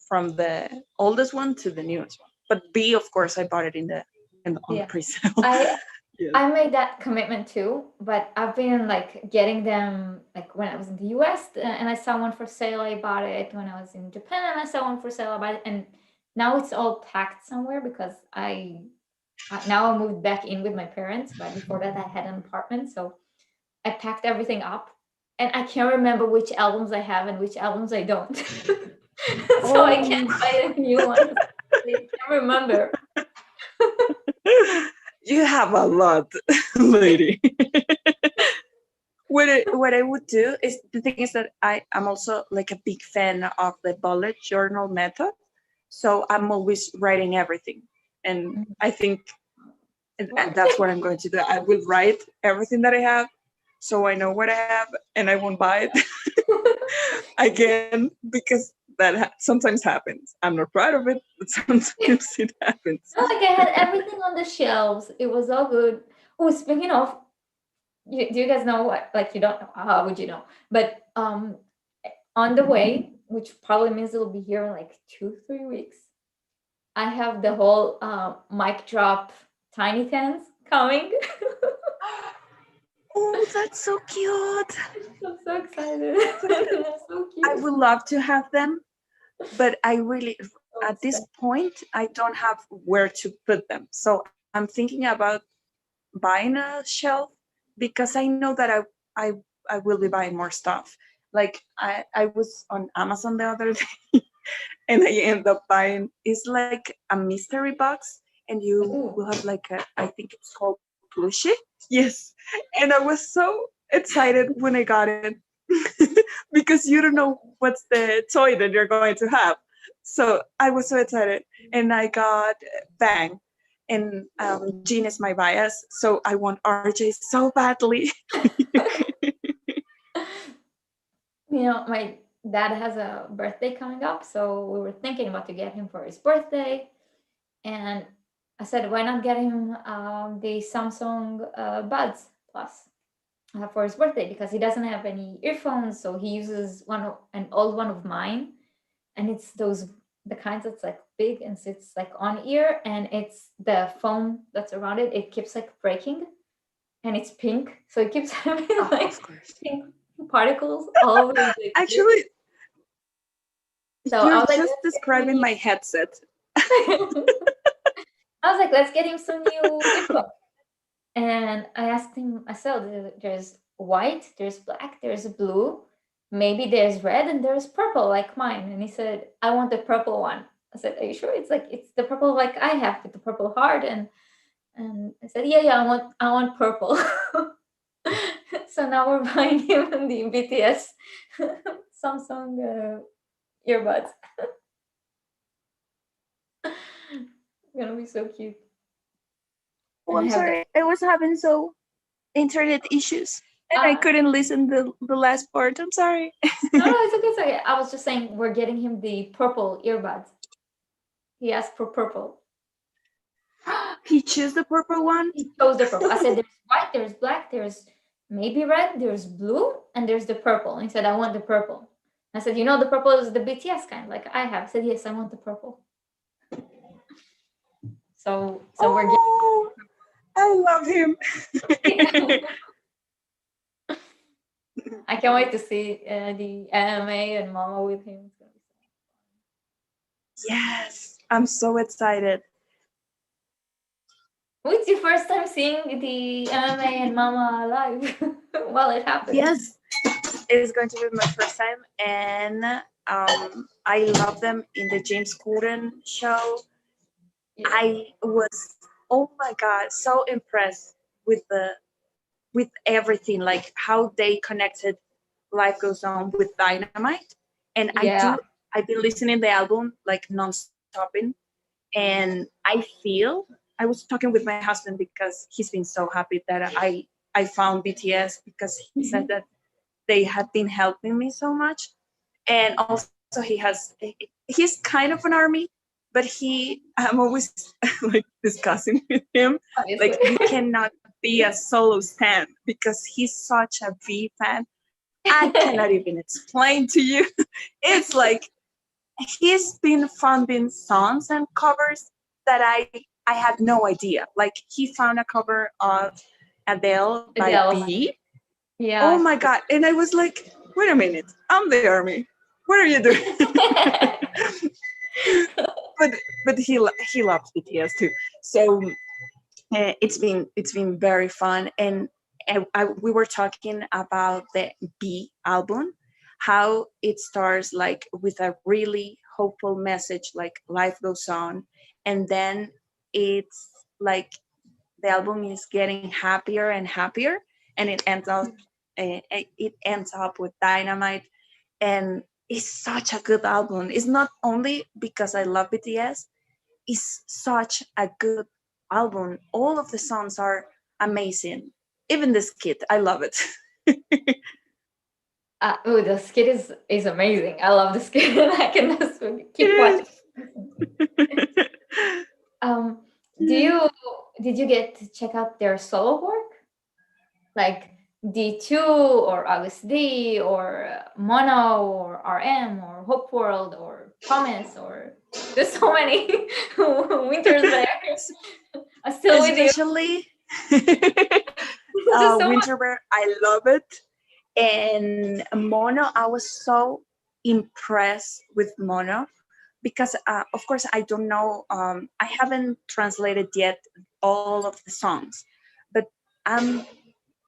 from the oldest one to the newest one. But B, of course, I bought it on the Yeah. pre-sale. I Yeah. I made that commitment too, but I've been like getting them like when I was in the US and I saw one for sale, I bought it. When I was in Japan and I saw one for sale, I bought it. And now it's all packed somewhere because now I moved back in with my parents, but before that I had an apartment, so I packed everything up, and I can't remember which albums I have and which albums I don't. So I can't buy a new one. I can't remember. You have a lot, lady. What I would do is, the thing is that I am also like a big fan of the bullet journal method. So I'm always writing everything. And I think and that's what I'm going to do. I will write everything that I have so I know what I have and I won't buy it again, because that sometimes happens. I'm not proud of it, but sometimes it happens. No, like I had everything on the shelves. It was all good. Oh, speaking of, do you guys know what? Like, you don't know. How would you know? But on the way, which probably means it'll be here in like 2-3 weeks, I have the whole mic drop Tiny Tans coming. Oh, that's so cute. I'm so excited. They're so cute. I would love to have them, but I really, at this point, I don't have where to put them. So I'm thinking about buying a shelf, because I know that I will be buying more stuff. Like I was on Amazon the other day and I end up buying, it's like a mystery box, and you will have like I think it's called plushie. Yes. And I was so excited when I got it because you don't know what's the toy that you're going to have. So I was so excited, and I got Bang, and Jean is my bias, so I want RJ so badly. My dad has a birthday coming up, so we were thinking about to get him for his birthday, and I said, why not get him the Samsung Buds Plus for his birthday, because he doesn't have any earphones, so he uses an old one of mine, and it's the kinds that's like big and sits like on ear, and it's the foam that's around it. It keeps like breaking, and it's pink, so it keeps having like pink particles all over the ear. Actually, So you're I was like, just describing my headset. I was like, let's get him some new earphones. And I asked him, I said, there's white, there's black, there's blue, maybe there's red, and there's purple like mine. And he said, I want the purple one. I said, are you sure? It's the purple like I have with the purple heart. And I said, yeah, I want purple. So now we're buying him the BTS Samsung earbuds. It's gonna be so cute. Oh, I'm sorry. I was having internet issues, and I couldn't listen the last part. I'm sorry. No, it's okay. I was just saying we're getting him the purple earbuds. He asked for purple. He chose the purple one? He chose the purple. I said, there's white, there's black, there's maybe red, there's blue, and there's the purple. And he said, I want the purple. I said, the purple is the BTS kind, like I have. I said, yes, I want the purple. So we're getting. I love him. I can't wait to see the anime and Mama with him. It's gonna be so fun. Yes, I'm so excited. What's your first time seeing the anime and Mama live? Well, it happened. Yes, it is going to be my first time, and I love them in the James Corden show. Yeah. I was, oh my God, so impressed with everything, like how they connected Life Goes On with Dynamite. And yeah. I've been listening the album like non-stopping, and I was talking with my husband because he's been so happy that I found BTS, because he said that they have been helping me so much. And also he's kind of an ARMY, but I'm always like discussing with him, like he cannot be a solo stan because he's such a V fan. I cannot even explain to you. It's like he's been funding songs and covers that I had no idea. Like he found a cover of Adele by B. Yeah. Oh my God. And I was like, wait a minute, I'm the ARMY. What are you doing? but he loves BTS too. So it's been very fun, and we were talking about the B album, how it starts like with a really hopeful message, like life goes on, and then it's like the album is getting happier and happier, and it ends up with Dynamite, and it's such a good album. It's not only because I love BTS, it's such a good album. All of the songs are amazing. Even the skit, I love it. Oh, the skit is amazing. I love the skit. I can just keep It watching. is. Um, Yeah. did you get to check out their solo work? Like D2 or August D or Mono or RM or Hope World or Promise or there's so many winters there. I'm still with you. Especially Just so much. Winterwear, I love it. And Mono, I was so impressed with Mono because, of course, I don't know, I haven't translated yet all of the songs, but I'm,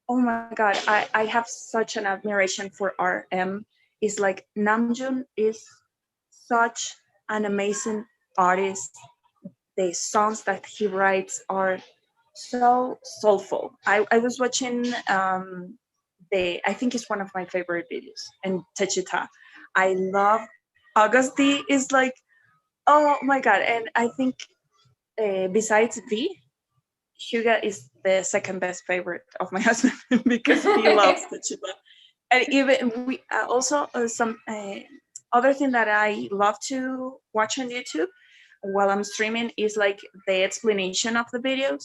oh my God, I have such an admiration for RM. It's like Namjoon is such an amazing artist. The songs that he writes are so soulful. I was watching I think it's one of my favorite videos, and Techita. I love August D is like, oh my god. And I think besides V, Huga is the second best favorite of my husband because he loves Techita. And even we also some other thing that I love to watch on YouTube while I'm streaming is like the explanation of the videos.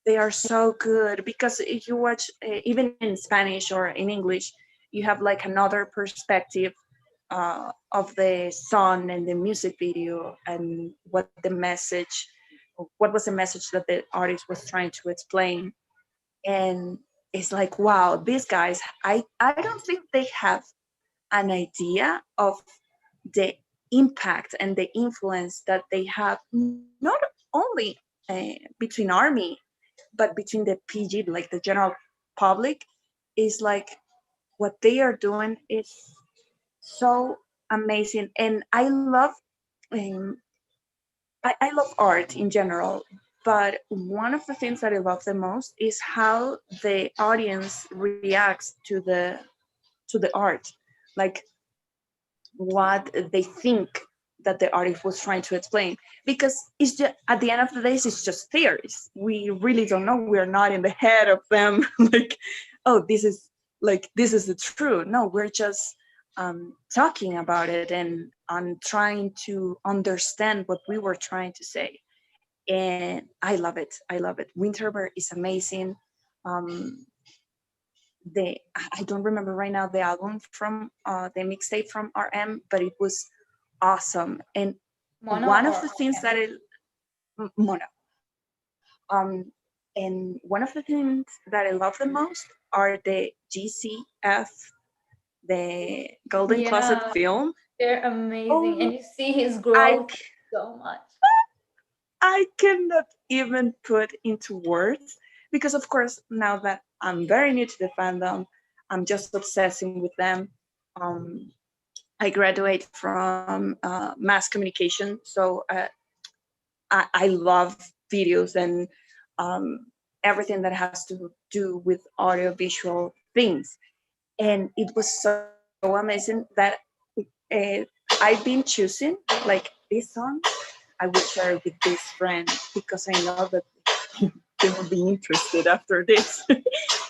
They are so good because if you watch even in Spanish or in English, you have like another perspective of the song and the music video and what the message, what was the message that the artist was trying to explain. And it's like, wow, these guys, I don't think they have an idea of the impact and the influence that they have, not only between army, but between the PG, like the general public. Is like what they are doing is so amazing. And um, I love art in general, but one of the things that I love the most is how the audience reacts to the art, like what they think that the artist was trying to explain, because it's just at the end of the day it's just theories. We really don't know. We're not in the head of them like, oh, this is the truth. No, we're just talking about it and trying to understand what we were trying to say. And I love it. I love it. Winterberg is amazing. um, I don't remember right now the album from the mixtape from RM, but it was awesome. And Mono one of or the things that Mono, and one of the things that I love the most are the GCF, the Golden Closet yeah, film. they're amazing. Oh, And you see his I growth so much. I cannot even put into words because, of course, now that I'm very new to the fandom, I'm just obsessing with them. Um, I graduate from mass communication, so I love videos and everything that has to do with audio visual things. And it was so amazing that uh, I've been choosing like this song I would share with this friend because I know that they will be interested after this.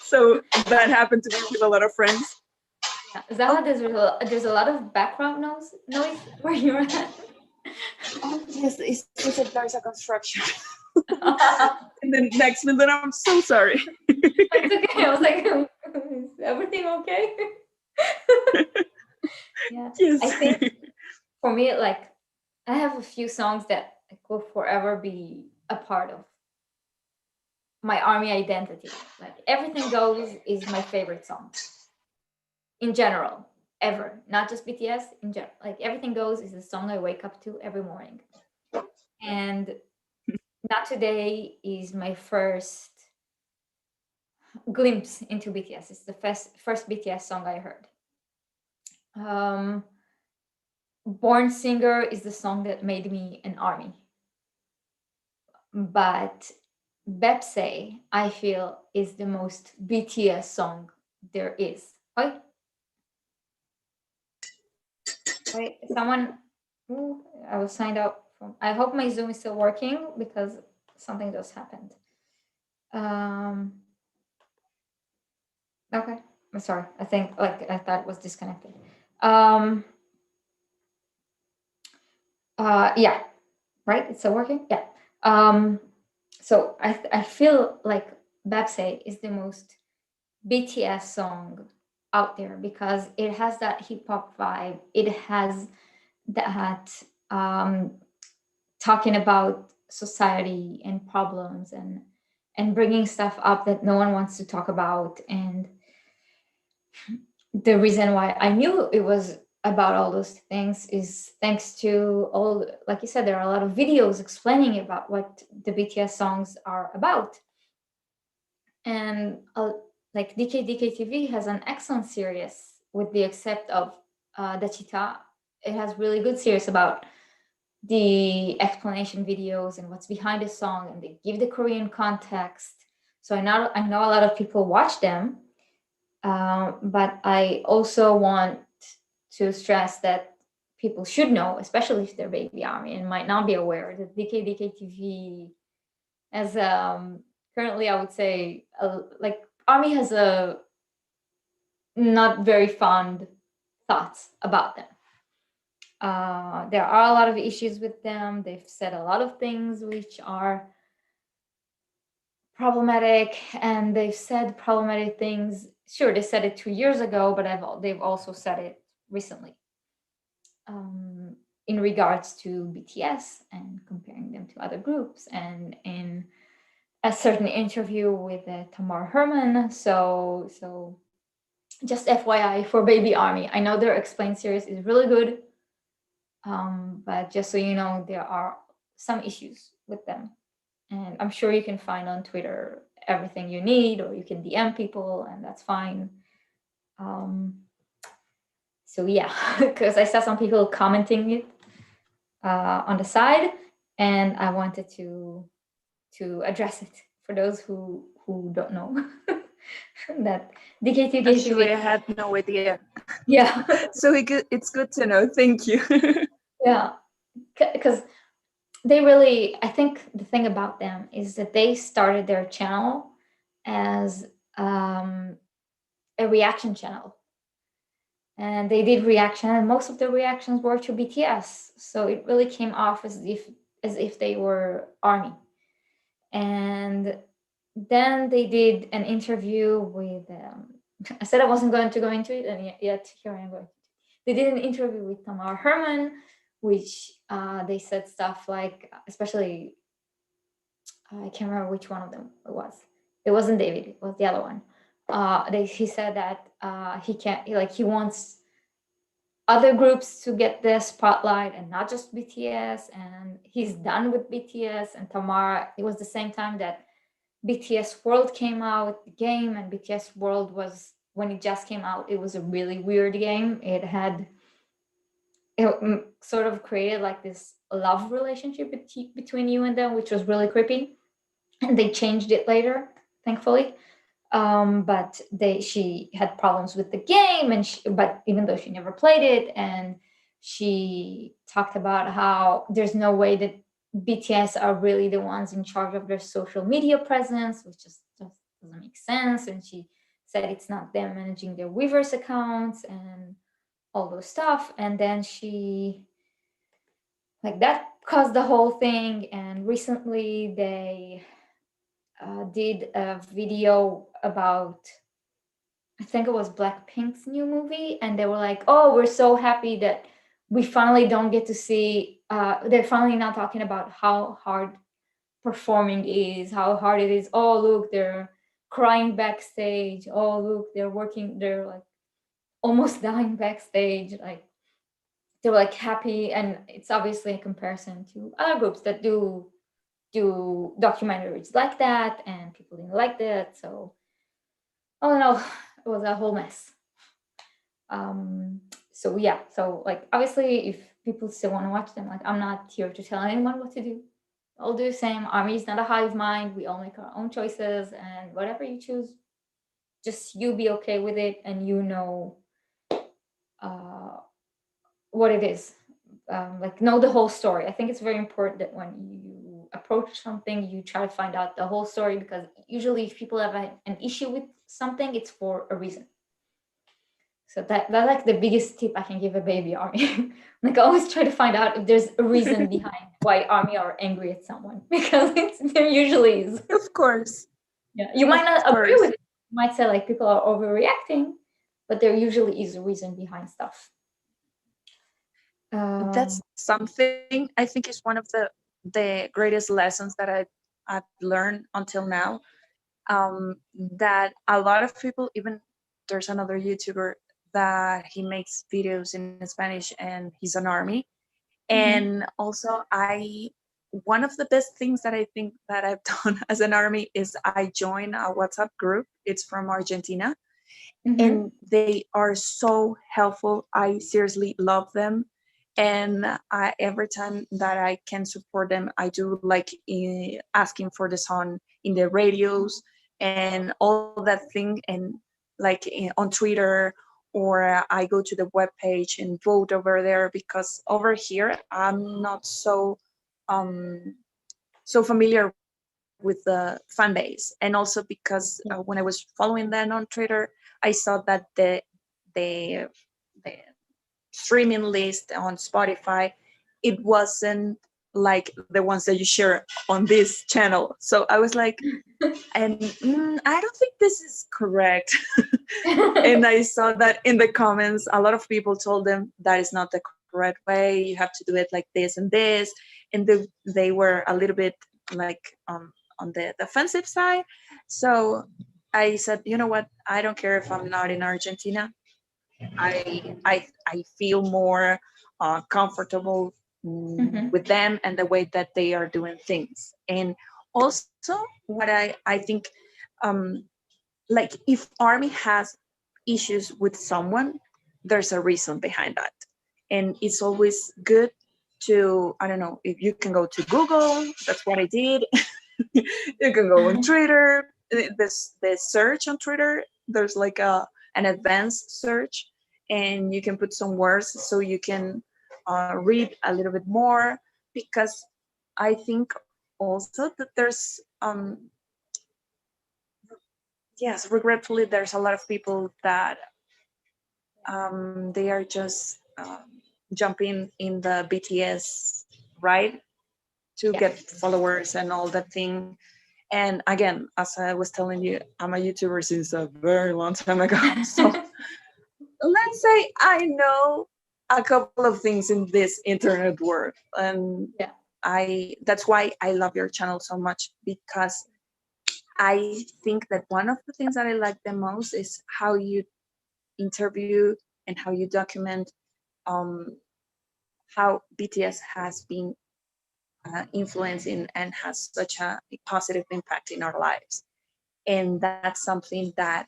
So that happened to me with a lot of friends. Yeah, Zaha, Oh, there's a lot of background noise where you're at. oh yes, it's just that there's a construction. And then next minute, I'm so sorry. It's okay. I was like, is everything okay? Yeah, I Yes. think for me, like, I have a few songs that like, will forever be a part of my army identity. Like, Everything Goes is my favorite song in general. ever, not just BTS in general. Like Everything Goes is a song I wake up to every morning. And Not Today is my first glimpse into BTS. It's the first BTS song I heard. Born Singer is the song that made me an ARMY. But Bepse, I feel, is the most BTS song there is. Oi? Wait, someone. Ooh, I was signed up from. I hope my Zoom is still working because something just happened. Okay, I'm sorry. I thought it was disconnected. Yeah, right. It's still working. Yeah. So I feel like Bepse is the most BTS song out there because it has that hip hop vibe. It has that talking about society and problems and bringing stuff up that no one wants to talk about. And the reason why I knew it was about all those things is thanks to all, like you said, there are a lot of videos explaining about what the BTS songs are about. And like DK TV has an excellent series, with the except of Dachita. It has really good series about the explanation videos and what's behind the song, and they give the Korean context. So I know a lot of people watch them, but I also want to stress that people should know, especially if they're baby ARMY and might not be aware, that DK TV, as currently I would say, like ARMY has a not very fond thoughts about them. There are a lot of issues with them. They've said a lot of things which are problematic, and they've said problematic things. Sure, they said it 2 years ago, but they've also said it recently, in regards to BTS and comparing them to other groups, and in a certain interview with Tamar Herman. So just FYI for Baby ARMY, I know their Explain series is really good, but just so you know, there are some issues with them. And I'm sure you can find on Twitter everything you need, or you can DM people, and that's fine. So yeah, because I saw some people commenting it on the side, and I wanted to address it for those who don't know that DK2 Actually, I had no idea. Yeah. So it's good to know. Thank you. Yeah, because they really, I think the thing about them is that they started their channel as a reaction channel, and they did reaction, and most of the reactions were to BTS, so it really came off as if they were ARMY. And then they did an interview with I said I wasn't going to go into it, and yet here I am going. They did an interview with Tamar Herman, which they said stuff like, especially, I can't remember which one of them it was. It wasn't David, it was the other one. He said that he can't, he wants other groups to get the spotlight and not just BTS, and he's done with BTS. And Tamara, it was the same time that BTS World came out, the game, and BTS World was, when it just came out, it was a really weird game. It sort of created like this love relationship between you and them, which was really creepy. And they changed it later, thankfully. But she had problems with the game, but even though she never played it, and she talked about how there's no way that BTS are really the ones in charge of their social media presence, which just doesn't make sense. And she said it's not them managing their Weverse accounts and all those stuff. And then that caused the whole thing. And recently they did a video about, I think it was Blackpink's new movie, and they were like, "Oh, we're so happy that we finally don't get to see." They're finally not talking about how hard performing is, how hard it is. Oh, look, they're crying backstage. Oh, look, they're working. They're like almost dying backstage. Like they were like happy, and it's obviously a comparison to other groups that do documentaries like that, and people didn't like that. So oh no, it was a whole mess. So yeah, so like obviously if people still want to watch them, like I'm not here to tell anyone what to do. I'll do the same. Army is not a hive mind. We all make our own choices, and whatever you choose, just you be okay with it, and you know uh, what it is. Like know the whole story. I think it's very important that when you approach something, you try to find out the whole story, because usually if people have an issue with something, it's for a reason. So that's like the biggest tip I can give a baby army. Like always try to find out if there's a reason behind why army are angry at someone, because there usually is. Of course. Yeah, you might not Of agree course. with it. You might say like people are overreacting, but there usually is a reason behind stuff. That's something I think is one of the greatest lessons that I've learned until now. That a lot of people, even there's another YouTuber that he makes videos in Spanish and he's an army. And also one of the best things that I think that I've done as an army is I joined a WhatsApp group. It's from Argentina, and they are so helpful. I seriously love them. And every time that I can support them, I do, like asking for the song in the radios and all that thing. And like on Twitter, or I go to the webpage and vote over there, because over here I'm not so familiar with the fan base. And also because when I was following them on Twitter, I saw that the the streaming list on Spotify, it wasn't like the ones that you share on this channel. So I was like, and I don't think this is correct. And I saw that in the comments, a lot of people told them that is not the correct way. You have to do it like this and this. And they were a little bit like on the defensive side. So I said, you know what? I don't care if I'm not in Argentina. I feel more comfortable with them and the way that they are doing things. And also, what I think, like if army has issues with someone, there's a reason behind that, and it's always good to, I don't know, if you can go to Google, that's what I did. You can go on Twitter. The search on Twitter, there's like an advanced search, and you can put some words so you can read a little bit more, because I think also that there's yes, regretfully, there's a lot of people that they are just jumping in the BTS ride to get followers and all that thing. And again, as I was telling you, I'm a YouTuber since a very long time ago. So let's say I know a couple of things in this internet world. And that's why I love your channel so much, because I think that one of the things that I like the most is how you interview and how you document how BTS has been influencing and has such a positive impact in our lives. And that's something that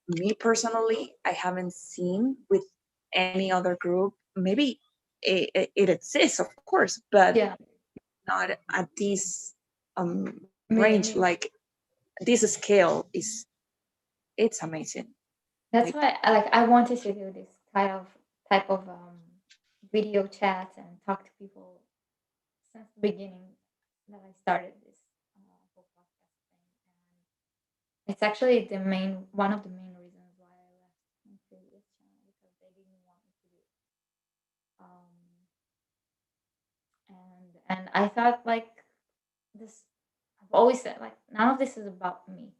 me personally, I haven't seen with any other group. Maybe it exists, of course, but not at this range. Like this scale it's amazing. That's why I wanted to do this type of video chats and talk to people since the beginning that I started this whole podcast thing. And it's actually one of the main reasons why I left my previous channel, because they didn't want me to do it. And I thought like this. I've always said like none of this is about me.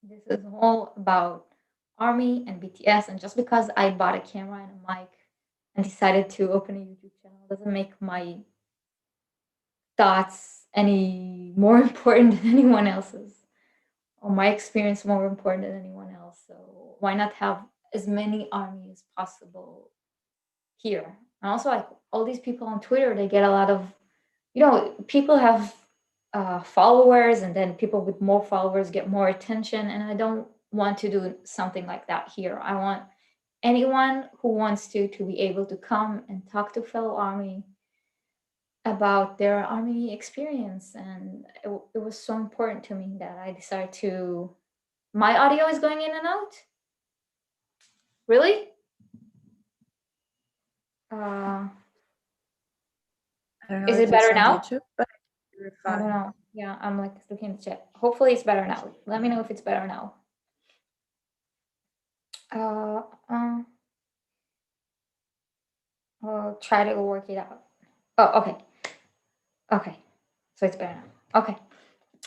This is all about Army and BTS. And just because I bought a camera and a mic and decided to open a YouTube channel doesn't make my thoughts any more important than anyone else's, or my experience more important than anyone else. So why not have as many army as possible here. And also, like all these people on Twitter, they get a lot of, people have followers, and then people with more followers get more attention. And I don't want to do something like that here. I want anyone who wants to be able to come and talk to fellow army about their army experience. And it was so important to me that I decided to. My audio is going in and out? Really? I don't know Is if it better it's on now? YouTube, but you're I don't fine. know. Yeah, I'm like looking at the chat. Hopefully it's better now. Let me know if it's better now. I'll try to work it out. Oh, okay. Okay. So it's better now. Okay.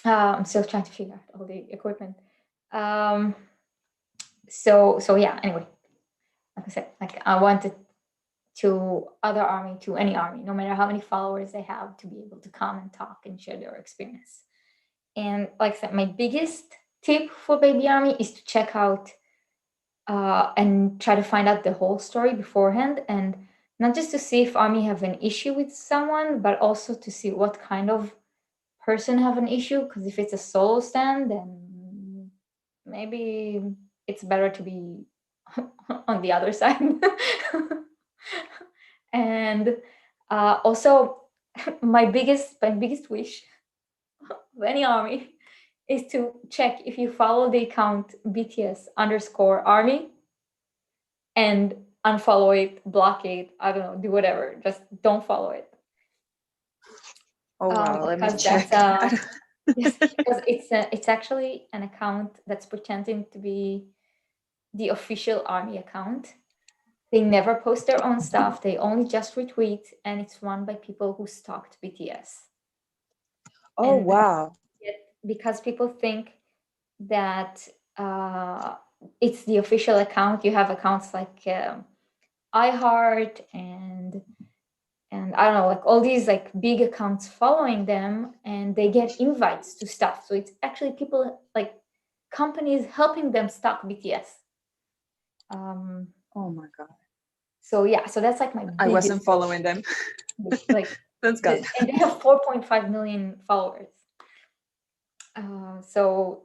I'm still trying to figure out all the equipment. So yeah, anyway, like I said, like I wanted to any army, no matter how many followers they have, to be able to come and talk and share their experience. And like I said, my biggest tip for baby army is to check out and try to find out the whole story beforehand, and not just to see if army have an issue with someone, but also to see what kind of person have an issue. Because if it's a solo stand, then maybe it's better to be on the other side. And also, my biggest wish of any army is to check if you follow the account BTS_army and unfollow it, block it, I don't know, do whatever. Just don't follow it. Oh wow, let me Because check. yes, because it's actually an account that's pretending to be the official army account. They never post their own stuff. They only just retweet, and it's run by people who stalked BTS. Oh And wow. because people think that it's the official account. You have accounts like iHeart and I don't know, like all these like big accounts following them, and they get invites to stuff. So it's actually people like companies helping them stalk BTS. Oh my god. So yeah, so that's like my I wasn't biggest following them. like That's good. and they have 4.5 million followers. So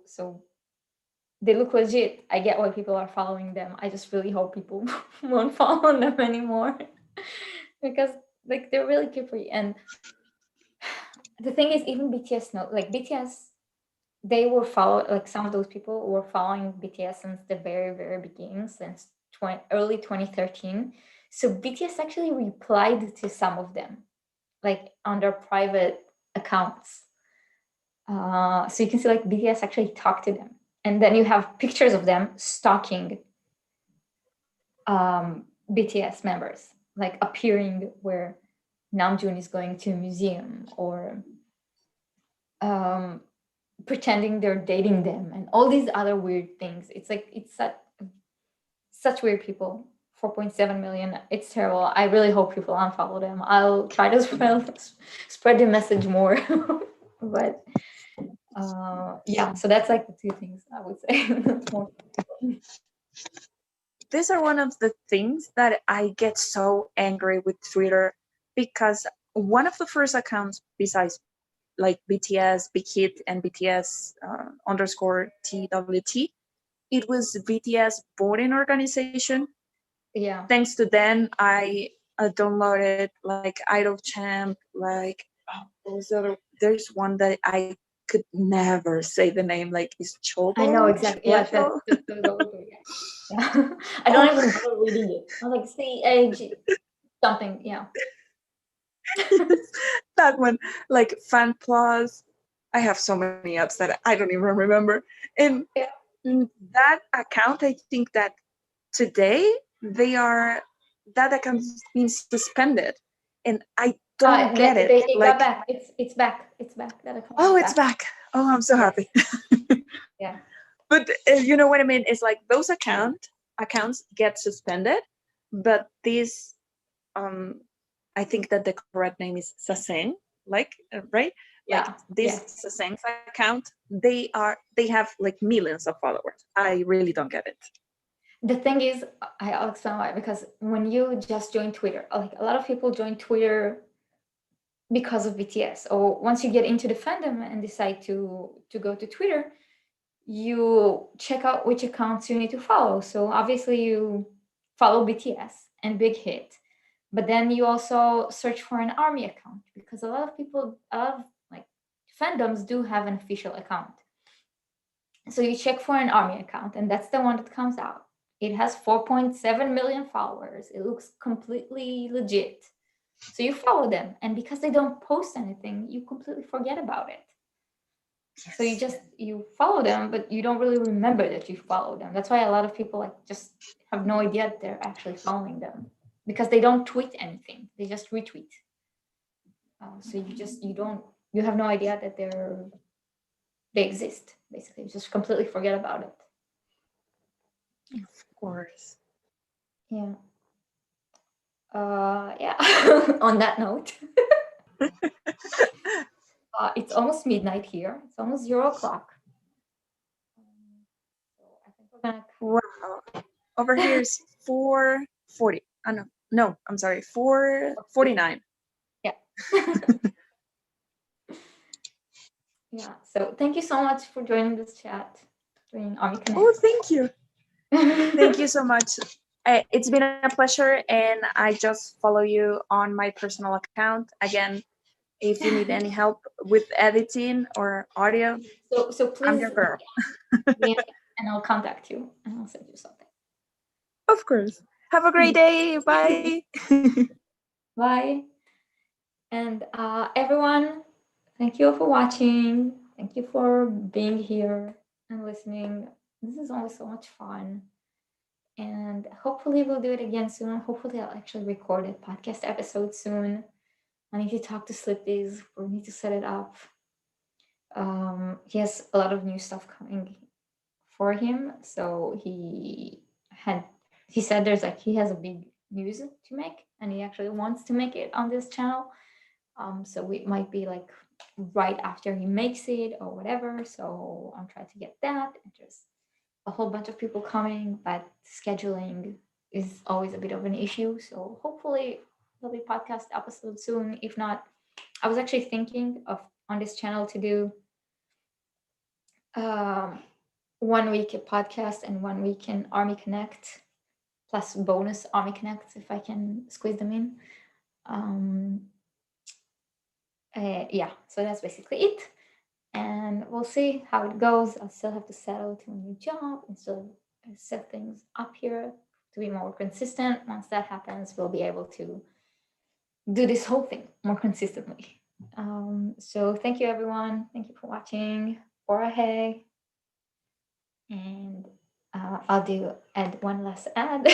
they look legit. I get why people are following them. I just really hope people won't follow them anymore because like they're really cute. And the thing is, even BTS like BTS, they were like some of those people were following BTS since the very, very beginning, since early 2013. So BTS actually replied to some of them, like on their private accounts. So you can see like BTS actually talked to them. And then you have pictures of them stalking BTS members, like appearing where Namjoon is going to a museum, or pretending they're dating them, and all these other weird things. It's like it's such weird people. 4.7 million. It's terrible. I really hope people unfollow them. I'll try to spread the message more. But yeah, so that's like the two things I would say. That's more important. These are one of the things that I get so angry with Twitter, because one of the first accounts besides like BTS, Big Hit, and BTS underscore TWT, it was BTS voting organization. Yeah. Thanks to them, I downloaded like Idol Champ, like what was the other? There's one that I could never say the name, like it's Chobo. I know exactly. Yeah, Chobo? that's yeah. I don't even bother reading it. I'm like, CAG something. Yeah. That one, like Fan Plus. I have so many apps that I don't even remember. And Yeah. that account, I think that today that account's been suspended, and I don't get it. It like, got back. It's back. It's back. That account oh, is it's back. Oh, I'm so happy. Yeah. But you know what I mean? It's like those accounts get suspended, but these I think that the correct name is Saseng, like right? Like Yeah. this The thing is, I'll explain why. Because when you just join Twitter, like a lot of people join Twitter because of BTS, or once you get into the fandom and decide to go to Twitter, you check out which accounts you need to follow. So obviously you follow BTS and Big Hit, but then you also search for an army account, because a lot of people, a lot of like fandoms do have an official account. So you check for an army account, and that's the one that comes out. It has 4.7 million followers. It looks completely legit. So you follow them, and because they don't post anything, you completely forget about it. So you follow them, but you don't really remember that you follow them. That's why a lot of people like just have no idea that they're actually following them, because they don't tweet anything. They just retweet. So you have no idea that they exist. Basically, you just completely forget about it. Of course. Yeah. Yeah. On that note, it's almost midnight here. It's almost 0 o'clock. So I think we're gonna. Wow. Over here is 4:40. No, I'm sorry, 4:49. Yeah. Yeah. So thank you so much for joining this chat, joining Army Connect. Oh, thank you. Thank you so much. It's been a pleasure, and I just follow you on my personal account. Again, if you need any help with editing or audio, So I'm please, your girl. yeah, and I'll contact you and I'll send you something. Of course. Have a great day. Bye. Bye. And everyone, thank you for watching. Thank you for being here and listening. This is always so much fun. And hopefully we'll do it again soon. Hopefully I'll actually record a podcast episode soon. I need to talk to Slippies. We need to set it up. He has a lot of new stuff coming for him. So he said he has a big news to make, and he actually wants to make it on this channel. So it might be like right after he makes it or whatever. So I'm trying to get that. And there's a whole bunch of people coming, but scheduling is always a bit of an issue. So hopefully there'll be podcast episodes soon. If not, I was actually thinking of on this channel to do 1 week a podcast and 1 week in Army Connect, plus bonus Army Connects if I can squeeze them in. Yeah, so that's basically it. And we'll see how it goes. I'll still have to settle to a new job and still set things up here to be more consistent. Once that happens, we'll be able to do this whole thing more consistently. So thank you, everyone. Thank you for watching. Hey. And I'll add one last ad.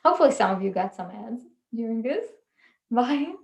Hopefully some of you got some ads during this. Bye.